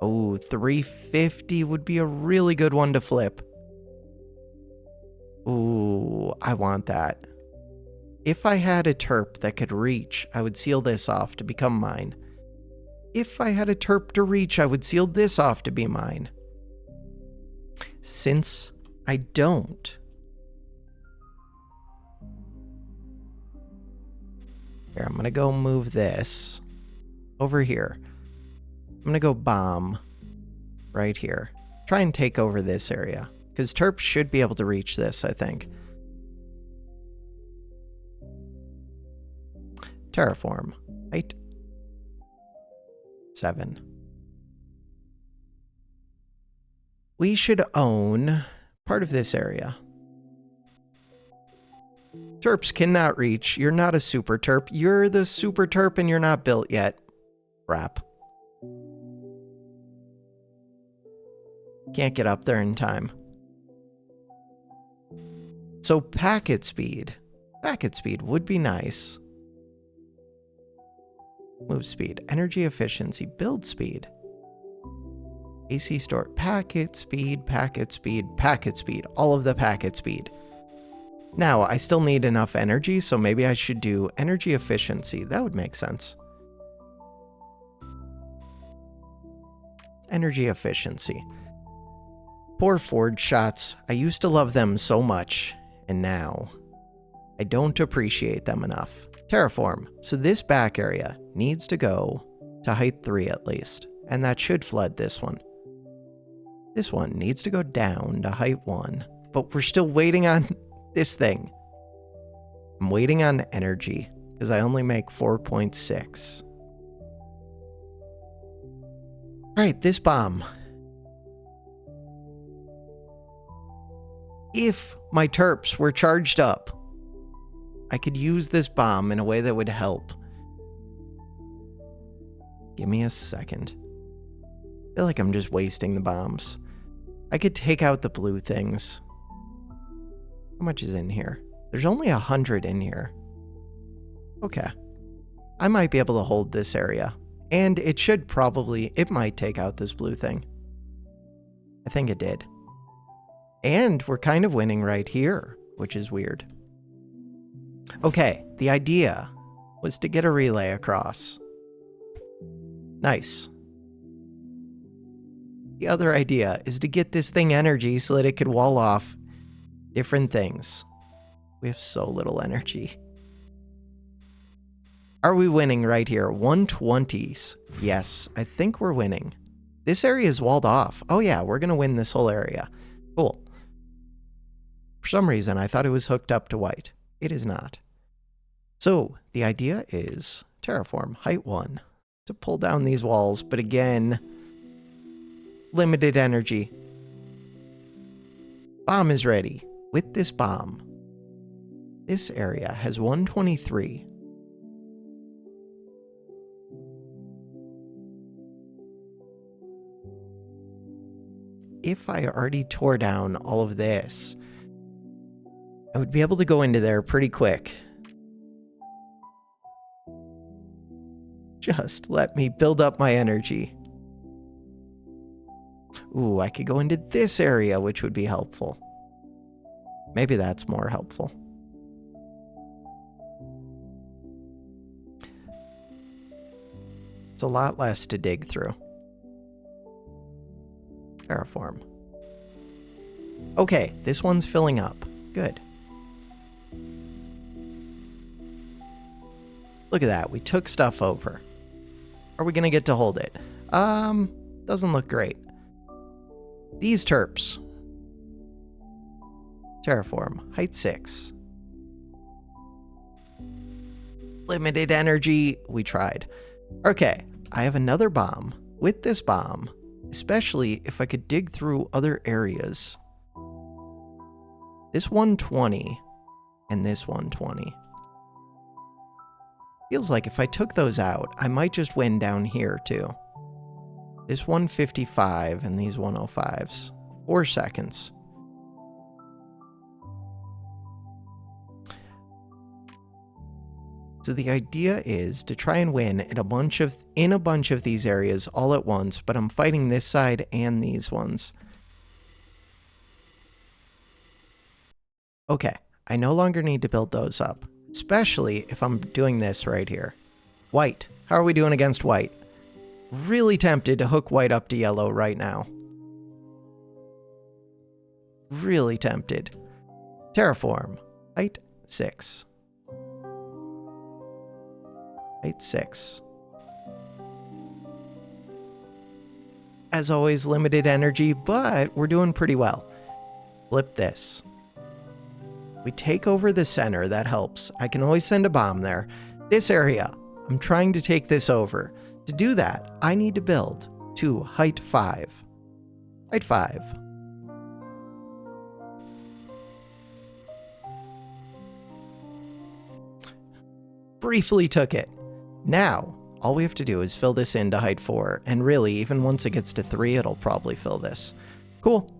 Speaker 1: Oh, 350 would be a really good one to flip. Ooh, I want that. If I had a terp that could reach, I would seal this off to become mine. If I had a terp to reach, I would seal this off to be mine. Since I don't. Here, I'm going to go move this over here. I'm going to go bomb right here. Try and take over this area. Because terps should be able to reach this, I think. Terraform. Height 7. We should own part of this area. Terps cannot reach. You're not a super terp. You're the super terp and you're not built yet. Crap. Can't get up there in time. So packet speed. Packet speed would be nice. Move speed, energy efficiency, build speed. AC store, packet speed, packet speed, packet speed, all of the packet speed. Now, I still need enough energy, so maybe I should do energy efficiency. That would make sense. Energy efficiency. Poor forge shots. I used to love them so much, and now I don't appreciate them enough. Terraform. So this back area needs to go to height 3 at least, and that should flood this one. This one needs to go down to height 1, but we're still waiting on this thing. I'm waiting on energy, because I only make 4.6. Alright, this bomb. If my terps were charged up, I could use this bomb in a way that would help. Give me a second. I feel like I'm just wasting the bombs. I could take out the blue things. How much is in here? There's only 100 in here. Okay. I might be able to hold this area. And it might take out this blue thing. I think it did. And we're kind of winning right here, which is weird. Okay, the idea was to get a relay across. Nice. The other idea is to get this thing energy so that it could wall off different things. We have so little energy. Are we winning right here? 120s. Yes, I think we're winning. This area is walled off. Oh yeah, we're going to win this whole area. Cool. For some reason, I thought it was hooked up to white. It is not. So, the idea is terraform, height 1, to pull down these walls, but again, limited energy. Bomb is ready. With this bomb, this area has 123. If I already tore down all of this, I would be able to go into there pretty quick. Just let me build up my energy. Ooh, I could go into this area, which would be helpful. Maybe that's more helpful. It's a lot less to dig through. Terraform. Okay, this one's filling up. Good. Look at that, we took stuff over. Are we gonna get to hold it? Doesn't look great. These terps. Terraform, height 6. Limited energy, we tried. Okay, I have another bomb. With this bomb, especially if I could dig through other areas. This 120 and this 120. Feels like if I took those out, I might just win down here too. This 155 and these 105s. 4 seconds. So the idea is to try and win in a bunch of these areas all at once, but I'm fighting this side and these ones. Okay, I no longer need to build those up, especially if I'm doing this right here. White, how are we doing against white? Really tempted to hook white up to yellow right now. Really tempted. Terraform, height 6. Height 6. As always, limited energy, but we're doing pretty well. Flip this. We take over the center, that helps. I can always send a bomb there. This area, I'm trying to take this over. To do that, I need to build to height 5. Height 5. Briefly took it. Now, all we have to do is fill this into height 4, and really, even once it gets to 3, it'll probably fill this. Cool.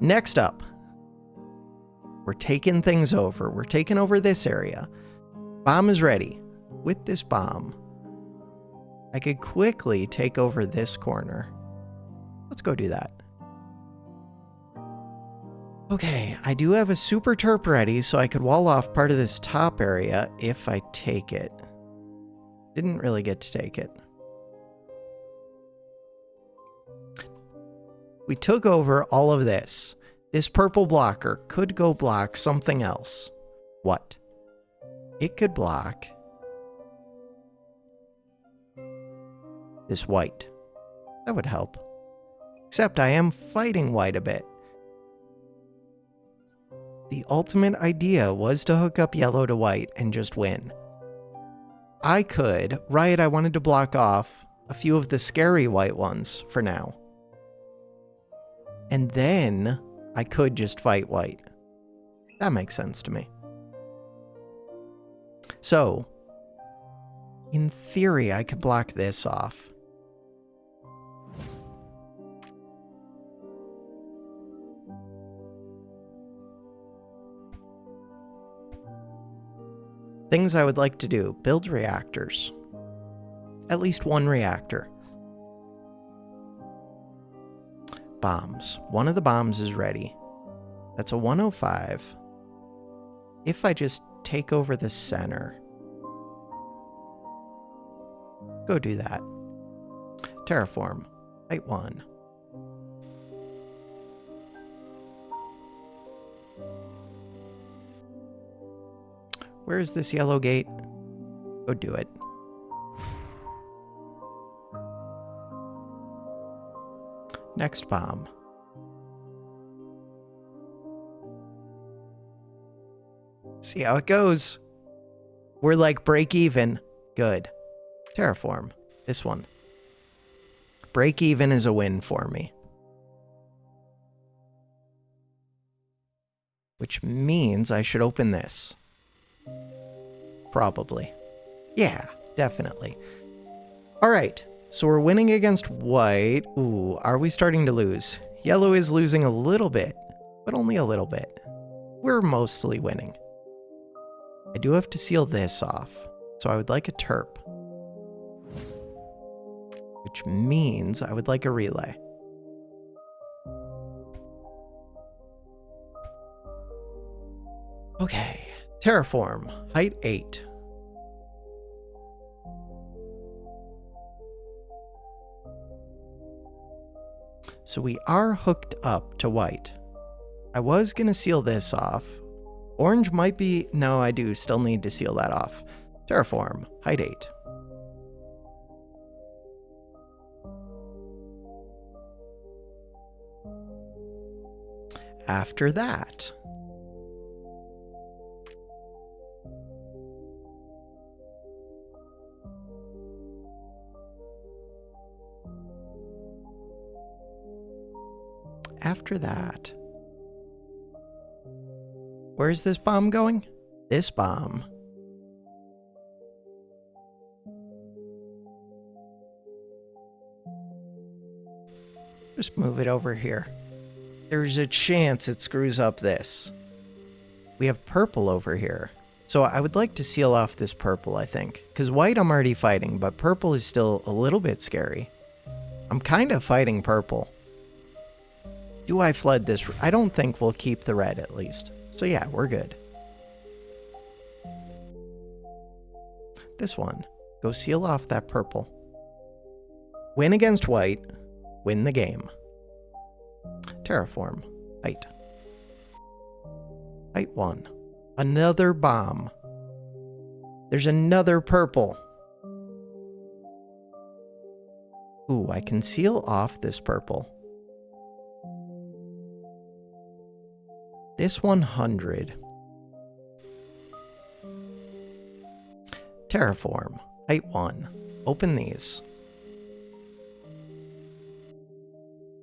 Speaker 1: Next up, we're taking things over. We're taking over this area. Bomb is ready. With this bomb, I could quickly take over this corner. Let's go do that. Okay, I do have a super terp ready, so I could wall off part of this top area if I take it. Didn't really get to take it. We took over all of this. This purple blocker could go block something else. What? It could block this white. That would help. Except I am fighting white a bit. The ultimate idea was to hook up yellow to white and just win. I could, right, I wanted to block off a few of the scary white ones for now. And then I could just fight white. That makes sense to me. So, in theory, I could block this off. Things I would like to do. Build reactors. At least one reactor. Bombs. One of the bombs is ready. That's a 105. If I just take over the center. Go do that. Terraform. Height 1. Where is this yellow gate? Go do it. Next bomb. See how it goes. We're like break even. Good. Terraform. This one. Break even is a win for me. Which means I should open this. Probably. Yeah, definitely. All right, so we're winning against white. Ooh, are we starting to lose? Yellow is losing a little bit, but only a little bit. We're mostly winning. I do have to seal this off, so I would like a terp. Which means I would like a relay. Okay, terraform, height 8. So we are hooked up to white. I was gonna seal this off. Orange might be, no, I do still need to seal that off. Terraform, height 8. After that, where's this bomb going? This bomb. Just move it over here. There's a chance it screws up this. We have purple over here. So I would like to seal off this purple, I think. Because white I'm already fighting, but purple is still a little bit scary. I'm kind of fighting purple. Do I flood this? I don't think we'll keep the red at least. So yeah, we're good. This one. Go seal off that purple. Win against white. Win the game. Terraform. Height. Height 1. Another bomb. There's another purple. Ooh, I can seal off this purple. This 100. Terraform. Height 1. Open these.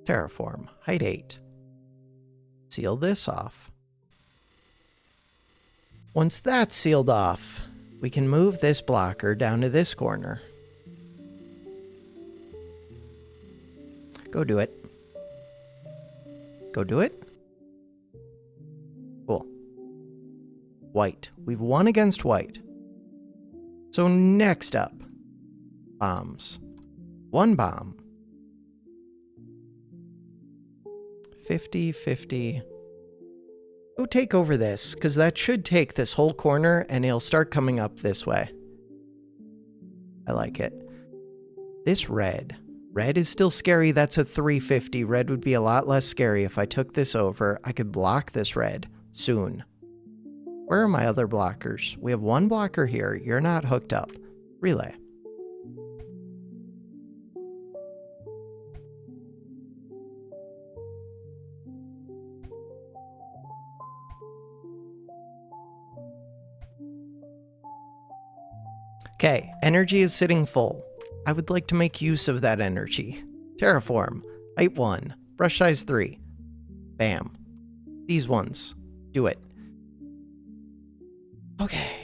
Speaker 1: Terraform. Height 8. Seal this off. Once that's sealed off, we can move this blocker down to this corner. Go do it. Go do it. Cool. White. We've won against white. So next up, bombs. One bomb. 50, 50. Go take over this, because that should take this whole corner, and he'll start coming up this way. I like it. This red. Red is still scary. That's a 350. Red would be a lot less scary if I took this over. I could block this red soon. Where are my other blockers? We have one blocker here. You're not hooked up. Relay. Okay, energy is sitting full. I would like to make use of that energy. Terraform. Height 1. Brush size 3. Bam. These ones. Do it. Okay.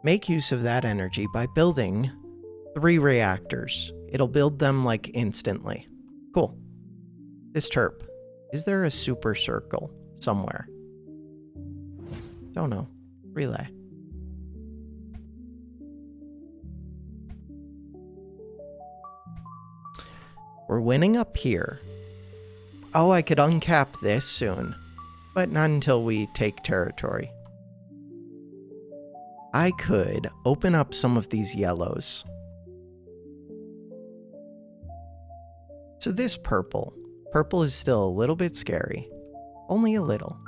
Speaker 1: Make use of that energy by building 3 reactors. It'll build them like instantly. Cool. This terp. Is there a super circle somewhere? Don't know. Relay. We're winning up here. Oh, I could uncap this soon, but not until we take territory. I could open up some of these yellows. So this purple. Purple is still a little bit scary. Only a little.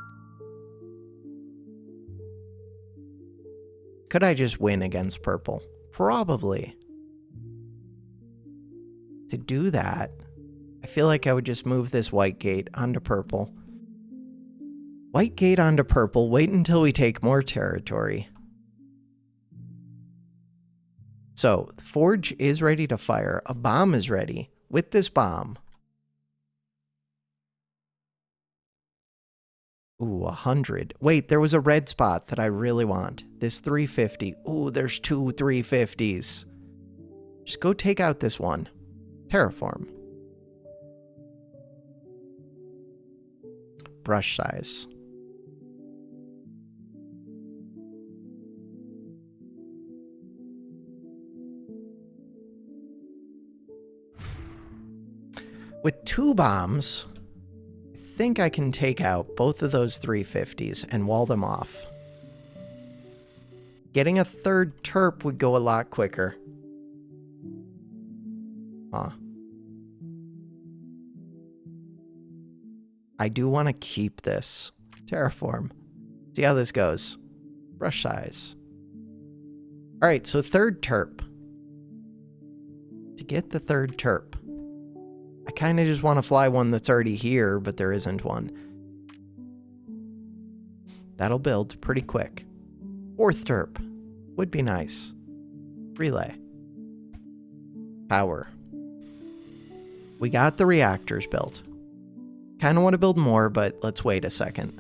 Speaker 1: Could I just win against purple? Probably. To do that, I feel like I would just move this white gate onto purple. White gate onto purple, wait until we take more territory. So, the forge is ready to fire. A bomb is ready. With this bomb. Ooh, 100. Wait, there was a red spot that I really want. This 350. Ooh, there's 2 350s. Just go take out this one. Terraform. Brush size. With 2 bombs, I think I can take out both of those 350s and wall them off. Getting a 3rd terp would go a lot quicker. Huh. I do want to keep this. Terraform. See how this goes. Brush size. Alright, so 3rd terp. To get the 3rd terp, I kind of just want to fly one that's already here, but there isn't one. That'll build pretty quick. 4th terp. Would be nice. Relay. Power. We got the reactors built. Kind of want to build more, but let's wait a second.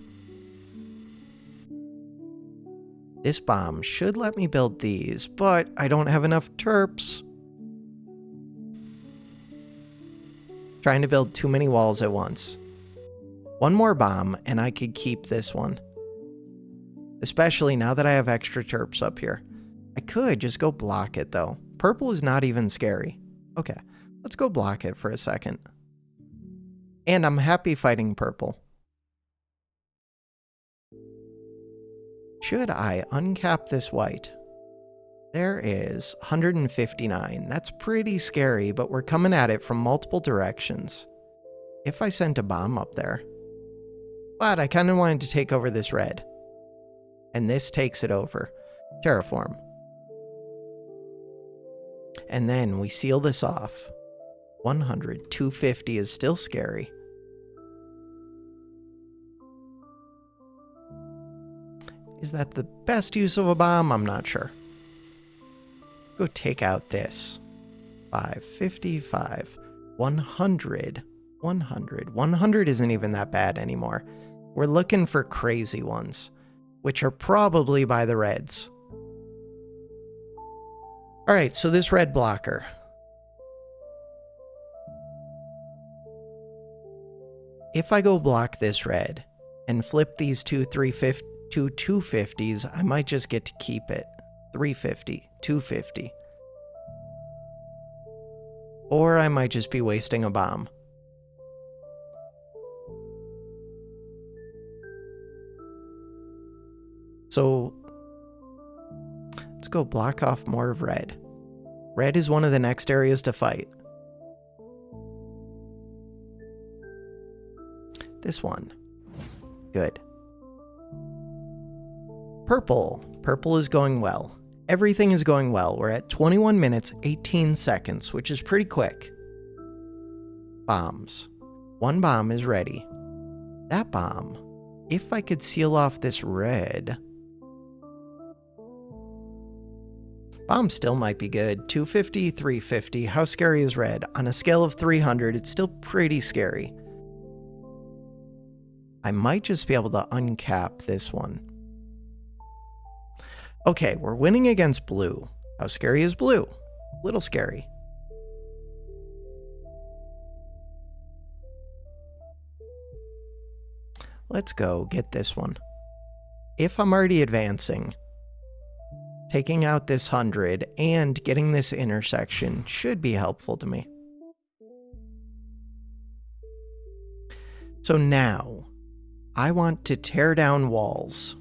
Speaker 1: This bomb should let me build these, but I don't have enough terps. Trying to build too many walls at once. One more bomb, and I could keep this one. Especially now that I have extra terps up here. I could just go block it, though. Purple is not even scary. Okay, let's go block it for a second. And I'm happy fighting purple. Should I uncap this white? There is 159. That's pretty scary, but we're coming at it from multiple directions. If I sent a bomb up there. But I kind of wanted to take over this red. And this takes it over. Terraform. And then we seal this off. 100, 250 is still scary. Is that the best use of a bomb? I'm not sure. Go take out this. 555, 100, 100. 100 isn't even that bad anymore. We're looking for crazy ones, which are probably by the reds. All right, so this red blocker. If I go block this red and flip these two 250s, I might just get to keep it. 350, 250. Or I might just be wasting a bomb. So let's go block off more of red. Red is one of the next areas to fight. This one. Good. Purple. Purple is going well. Everything is going well. We're at 21 minutes, 18 seconds, which is pretty quick. Bombs. One bomb is ready. That bomb. If I could seal off this red. Bomb still might be good. 250, 350. How scary is red? On a scale of 300, it's still pretty scary. I might just be able to uncap this one. Okay, we're winning against blue. How scary is blue? Little scary. Let's go get this one. If I'm already advancing, taking out this 100 and getting this intersection should be helpful to me. So now, I want to tear down walls.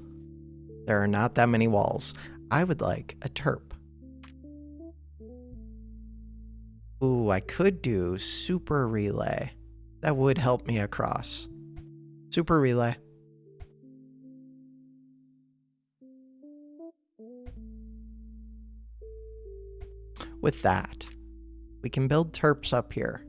Speaker 1: There are not that many walls. I would like a terp. Ooh, I could do super relay. That would help me across. Super relay. With that, we can build terps up here.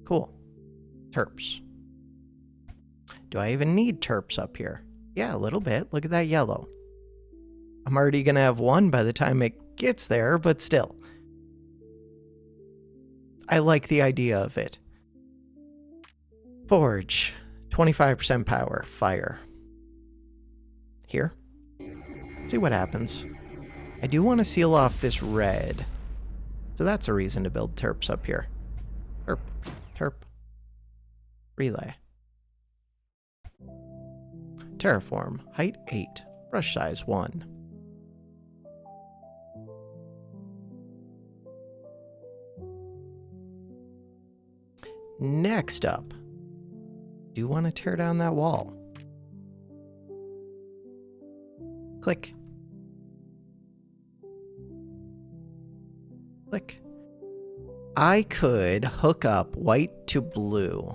Speaker 1: Cool. Terps. Do I even need terps up here? Yeah, a little bit. Look at that yellow. I'm already going to have one by the time it gets there, but still. I like the idea of it. Forge. 25% power. Fire. Here. See what happens. I do want to seal off this red. So that's a reason to build terps up here. Terp. Terp. Relay. Terraform. Height 8. Brush size 1. Next up, do you want to tear down that wall? Click. Click. I could hook up white to blue,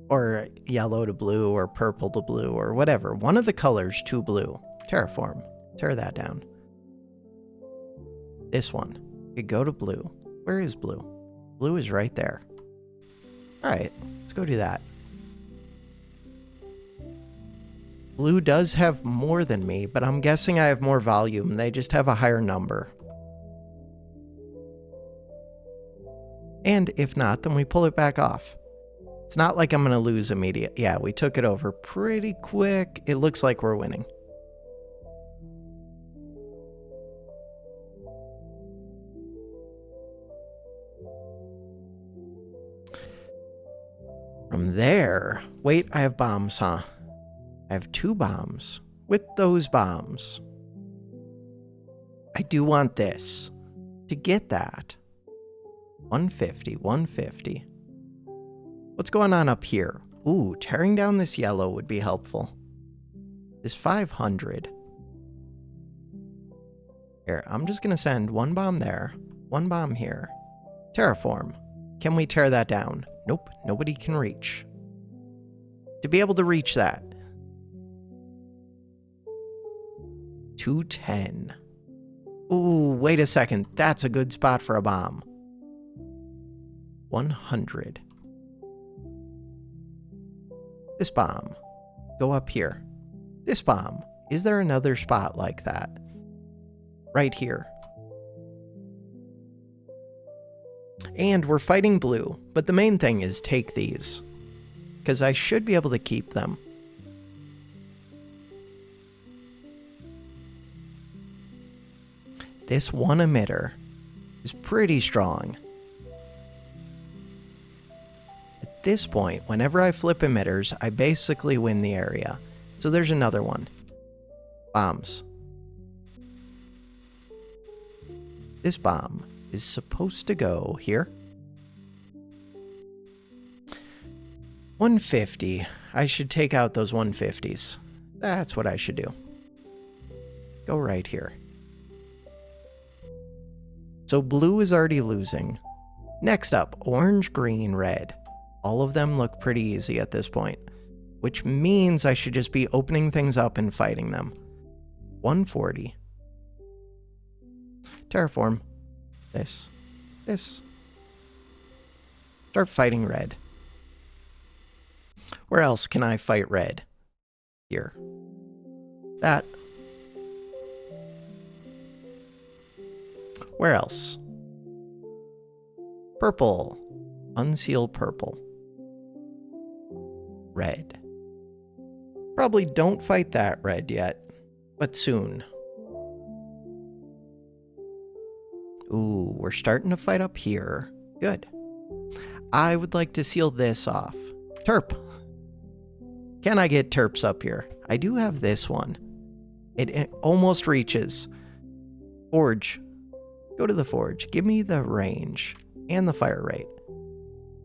Speaker 1: or yellow to blue, or purple to blue, or whatever. One of the colors to blue. Terraform. Tear that down. This one. You go to blue. Where is blue? Blue is right there. Alright, let's go do that. Blue does have more than me, but I'm guessing I have more volume. They just have a higher number. And if not, then we pull it back off. It's not like I'm going to lose immediate. Yeah, we took it over pretty quick. It looks like we're winning. From there, wait, I have bombs, huh? I have 2 bombs. With those bombs, I do want this. To get that, 150, 150. What's going on up here? Ooh, tearing down this yellow would be helpful. This 500. Here, I'm just going to send 1 bomb there, 1 bomb here. Terraform. Can we tear that down? Nope, nobody can reach. To be able to reach that. 210. Ooh, wait a second. That's a good spot for a bomb. 100. This bomb. Go up here. This bomb. Is there another spot like that? Right here. And we're fighting blue, but the main thing is take these, because I should be able to keep them. This one emitter is pretty strong. At this point, whenever I flip emitters, I basically win the area. So there's another one. Bombs. This bomb is supposed to go here. 150. I should take out those 150s. That's what I should do. Go right here. So blue is already losing. Next up, orange, green, red. All of them look pretty easy at this point, which means I should just be opening things up and fighting them. 140. Terraform. This. Start fighting red. Where else can I fight red? Here. That. Where else? Purple. Unseal purple. Red. Probably don't fight that red yet, but soon. Ooh, we're starting to fight up here. Good. I would like to seal this off. Terp. Can I get terps up here? I do have this one. It almost reaches. Forge. Go to the forge. Give me the range and the fire rate.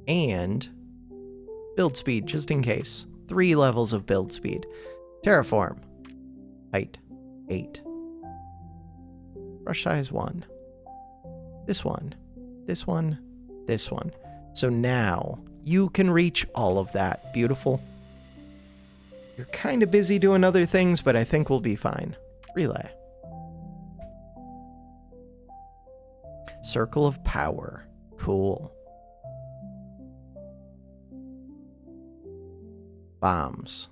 Speaker 1: And build speed, just in case. 3 levels of build speed. Terraform. Height. 8. Brush size 1. This one. This one. This one. So now you can reach all of that. Beautiful. You're kind of busy doing other things, but I think we'll be fine. Relay. Circle of power. Cool. Bombs.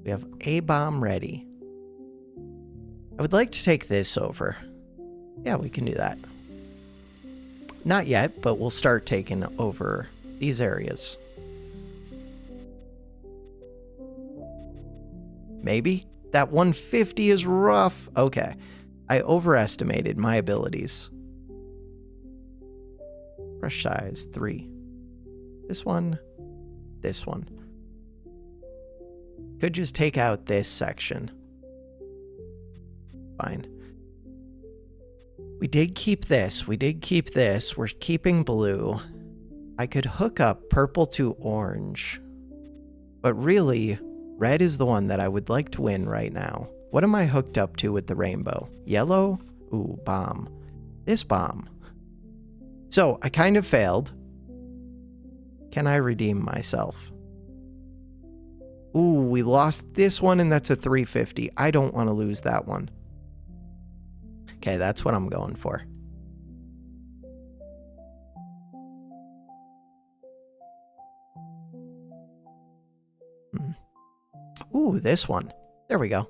Speaker 1: We have a bomb ready. I would like to take this over. Yeah, we can do that. Not yet, but we'll start taking over these areas. Maybe? That 150 is rough. Okay. I overestimated my abilities. Brush size 3. This one. This one. Could just take out this section. Fine. We did keep this. We did keep this. We're keeping blue. I could hook up purple to orange. But really, red is the one that I would like to win right now. What am I hooked up to with the rainbow? Yellow? Ooh, bomb. This bomb. So, I kind of failed. Can I redeem myself? Ooh, we lost this one and that's a 350. I don't want to lose that one. Okay, that's what I'm going for. Ooh, this one. There we go.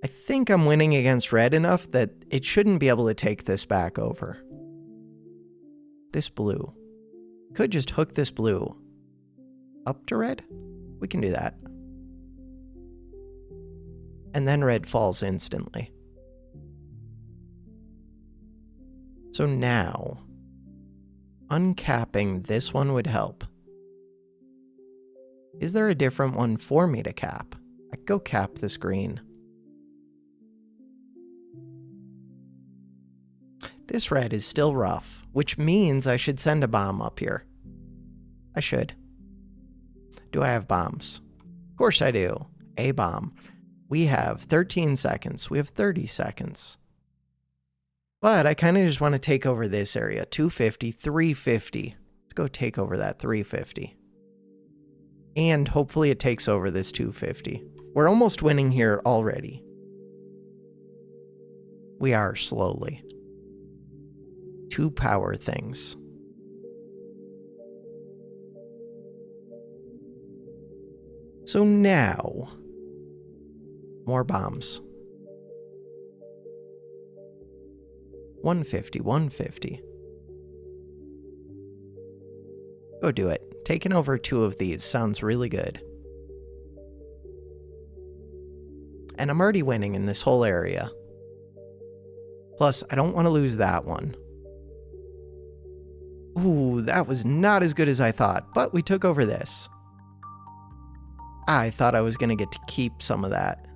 Speaker 1: I think I'm winning against red enough that it shouldn't be able to take this back over. This blue. Could just hook this blue up to red. We can do that. And then red falls instantly. So now, uncapping this one would help. Is there a different one for me to cap? I could go cap this green. This red is still rough, which means I should send a bomb up here. I should. Do I have bombs? Of course I do. A bomb. We have 13 seconds. We have 30 seconds. But I kind of just want to take over this area. 250, 350. Let's go take over that 350. And hopefully it takes over this 250. We're almost winning here already. We are slowly. 2 power things. So now, more bombs. 150, 150. Go do it. Taking over 2 of these sounds really good. And I'm already winning in this whole area. Plus, I don't want to lose that one. Ooh, that was not as good as I thought, but we took over this. I thought I was going to get to keep some of that.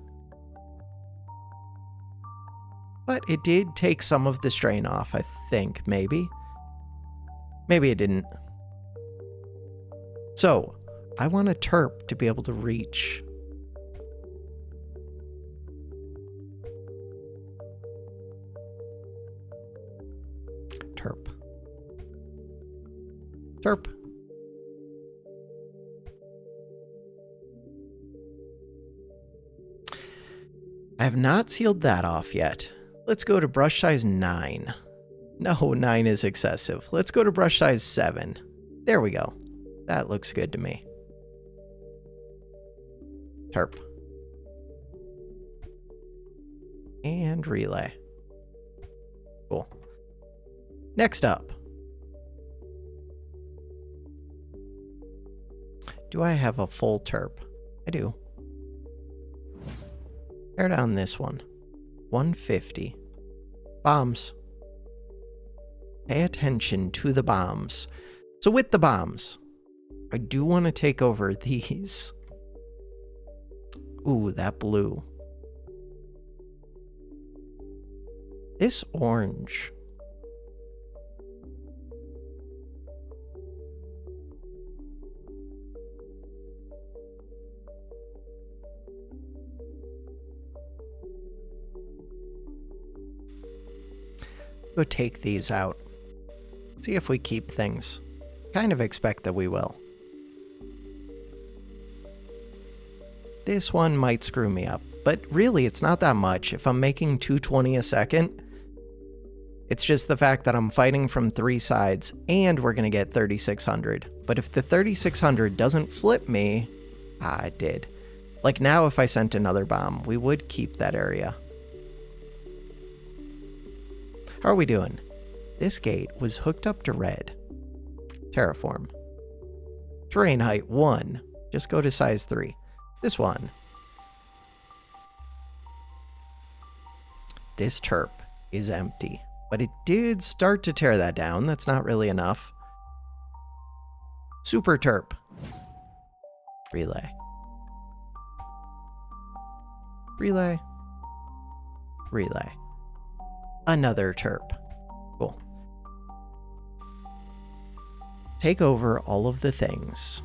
Speaker 1: But it did take some of the strain off, I think, maybe. Maybe it didn't. So, I want a terp to be able to reach Terp. I have not sealed that off yet. Let's go to brush size 9. No, 9 is excessive. Let's go to brush size 7. There we go. That looks good to me. Terp. And relay. Cool. Next up. Do I have a full terp? I do. Tear down this one. 150. Bombs. Pay attention to the bombs. So with the bombs, I do want to take over these. Ooh, that blue. This orange. Go take these out. See if we keep things. Kind of expect that we will. This one might screw me up, but really it's not that much. If I'm making 220 a second, it's just the fact that I'm fighting from 3 sides and we're gonna get 3600. But if the 3600 doesn't flip me, it did. Like now if I sent another bomb, we would keep that area. How are we doing? This gate was hooked up to red. Terraform. Terrain height 1. Just go to size 3. This one. This terp is empty, but it did start to tear that down. That's not really enough. Super terp. Relay. Relay. Relay. Another terp. Cool. Take over all of the things.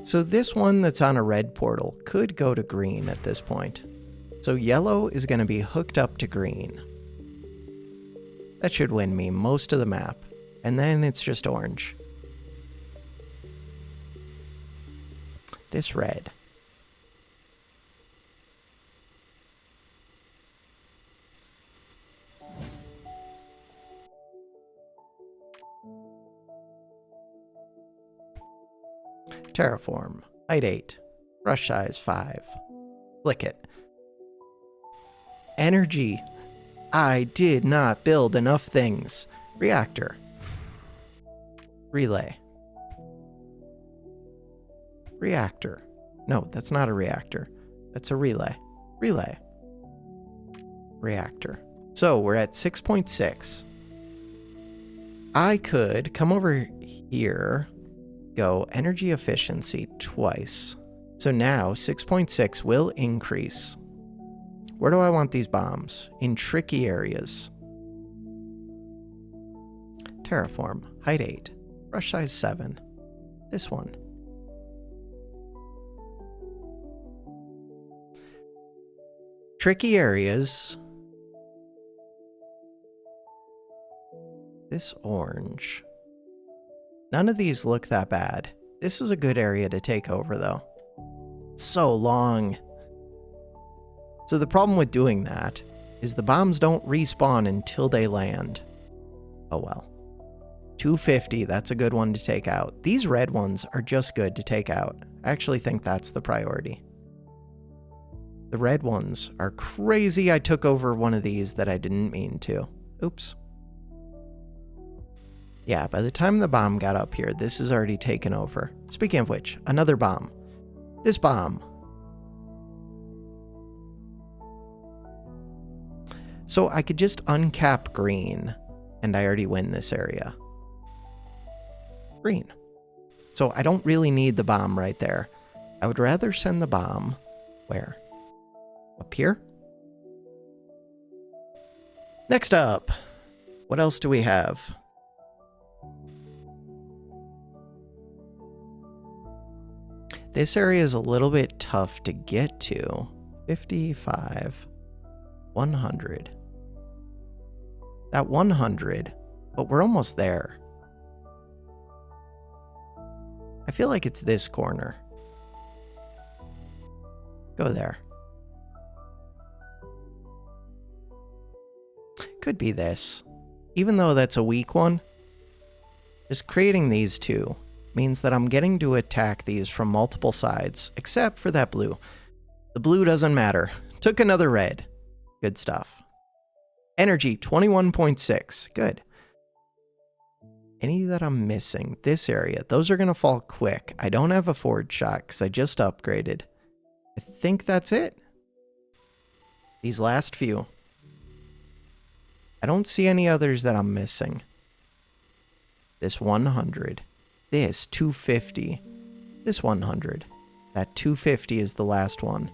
Speaker 1: So this one that's on a red portal could go to green at this point. So yellow is going to be hooked up to green. That should win me most of the map. And then it's just orange. This red. Terraform. Height 8. Brush size 5. Flick it. Energy. I did not build enough things. Reactor. Relay. Reactor. No, that's not a reactor. That's a relay. Relay. Reactor. So we're at 6.6. I could come over here, go energy efficiency twice. So now 6.6 will increase. Where do I want these bombs? In tricky areas. Terraform. Height 8. Brush size 7. This one. Tricky areas. This orange. None of these look that bad. This is a good area to take over, though. So long. So the problem with doing that is the bombs don't respawn until they land. Oh well. 250, that's a good one to take out. These red ones are just good to take out. I actually think that's the priority. The red ones are crazy. I took over one of these that I didn't mean to. Oops. Yeah, by the time the bomb got up here, this is already taken over. Speaking of which, another bomb. This bomb. So I could just uncap green, and I already win this area. Green. So I don't really need the bomb right there. I would rather send the bomb... where? Up here? Next up. What else do we have? This area is a little bit tough to get to. 55. 100. That 100, but we're almost there. I feel like it's this corner. Go there. Could be this. Even though that's a weak one, just creating these two means that I'm getting to attack these from multiple sides, except for that blue. The blue doesn't matter. Took another red. Good stuff. Energy, 21.6. Good. Any that I'm missing? This area. Those are going to fall quick. I don't have a forward shot because I just upgraded. I think that's it. These last few. I don't see any others that I'm missing. This 100. This 250. This 100. That 250 is the last one.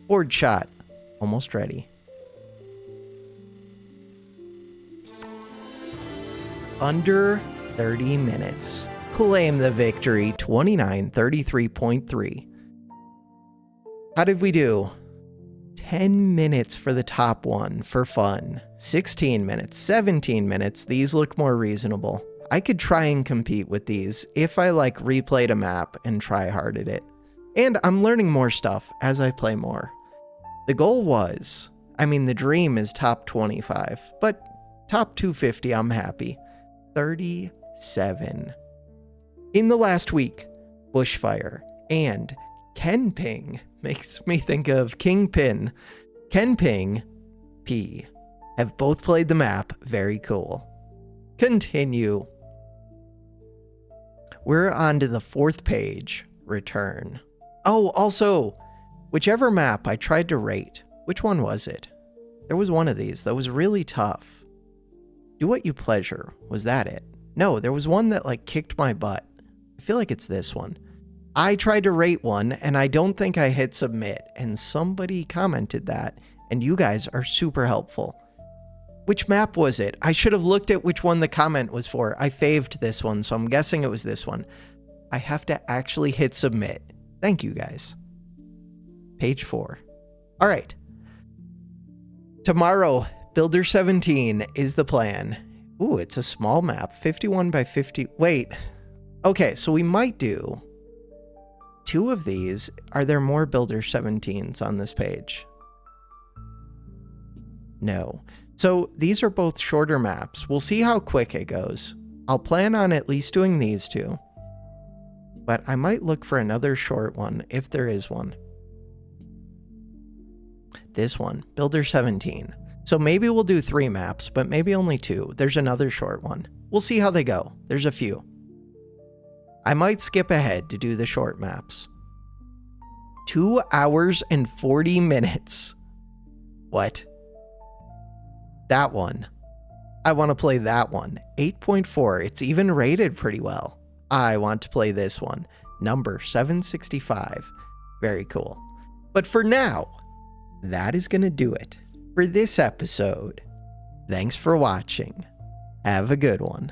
Speaker 1: Forward shot. Almost ready. Under 30 minutes. Claim the victory. 2933.3. How did we do? 10 minutes for the top one for fun. 16 minutes, 17 minutes. These look more reasonable. I could try and compete with these if I replayed a map and try hard at it. And I'm learning more stuff as I play more. The goal was, the dream is top 25, but top 250, I'm happy. 37. In the last week, Bushfire and Kenping makes me think of Kingpin. Kenping, P, have both played the map. Very cool. Continue. We're on to the 4th page. Return. Oh, also, whichever map I tried to rate, which one was it? There was one of these that was really tough. Do what you pleasure. Was that it? No, there was one that kicked my butt. I feel like it's this one. I tried to rate one, and I don't think I hit submit, and somebody commented that, and you guys are super helpful. Which map was it? I should have looked at which one the comment was for. I faved this one, so I'm guessing it was this one. I have to actually hit submit. Thank you, guys. Page 4. All right. Tomorrow, Builder 17 is the plan. Ooh, it's a small map. 51 by 50. Wait. Okay, so we might do 2 of these. Are there more Builder 17s on this page? No. So these are both shorter maps. We'll see how quick it goes. I'll plan on at least doing these 2. But I might look for another short one if there is one. This one, Builder 17. So maybe we'll do 3 maps, but maybe only 2. There's another short one. We'll see how they go. There's a few. I might skip ahead to do the short maps. 2 hours and 40 minutes. What? That one. I want to play that one. 8.4. It's even rated pretty well. I want to play this one. Number 765. Very cool. But for now, that is going to do it for this episode. Thanks for watching. Have a good one.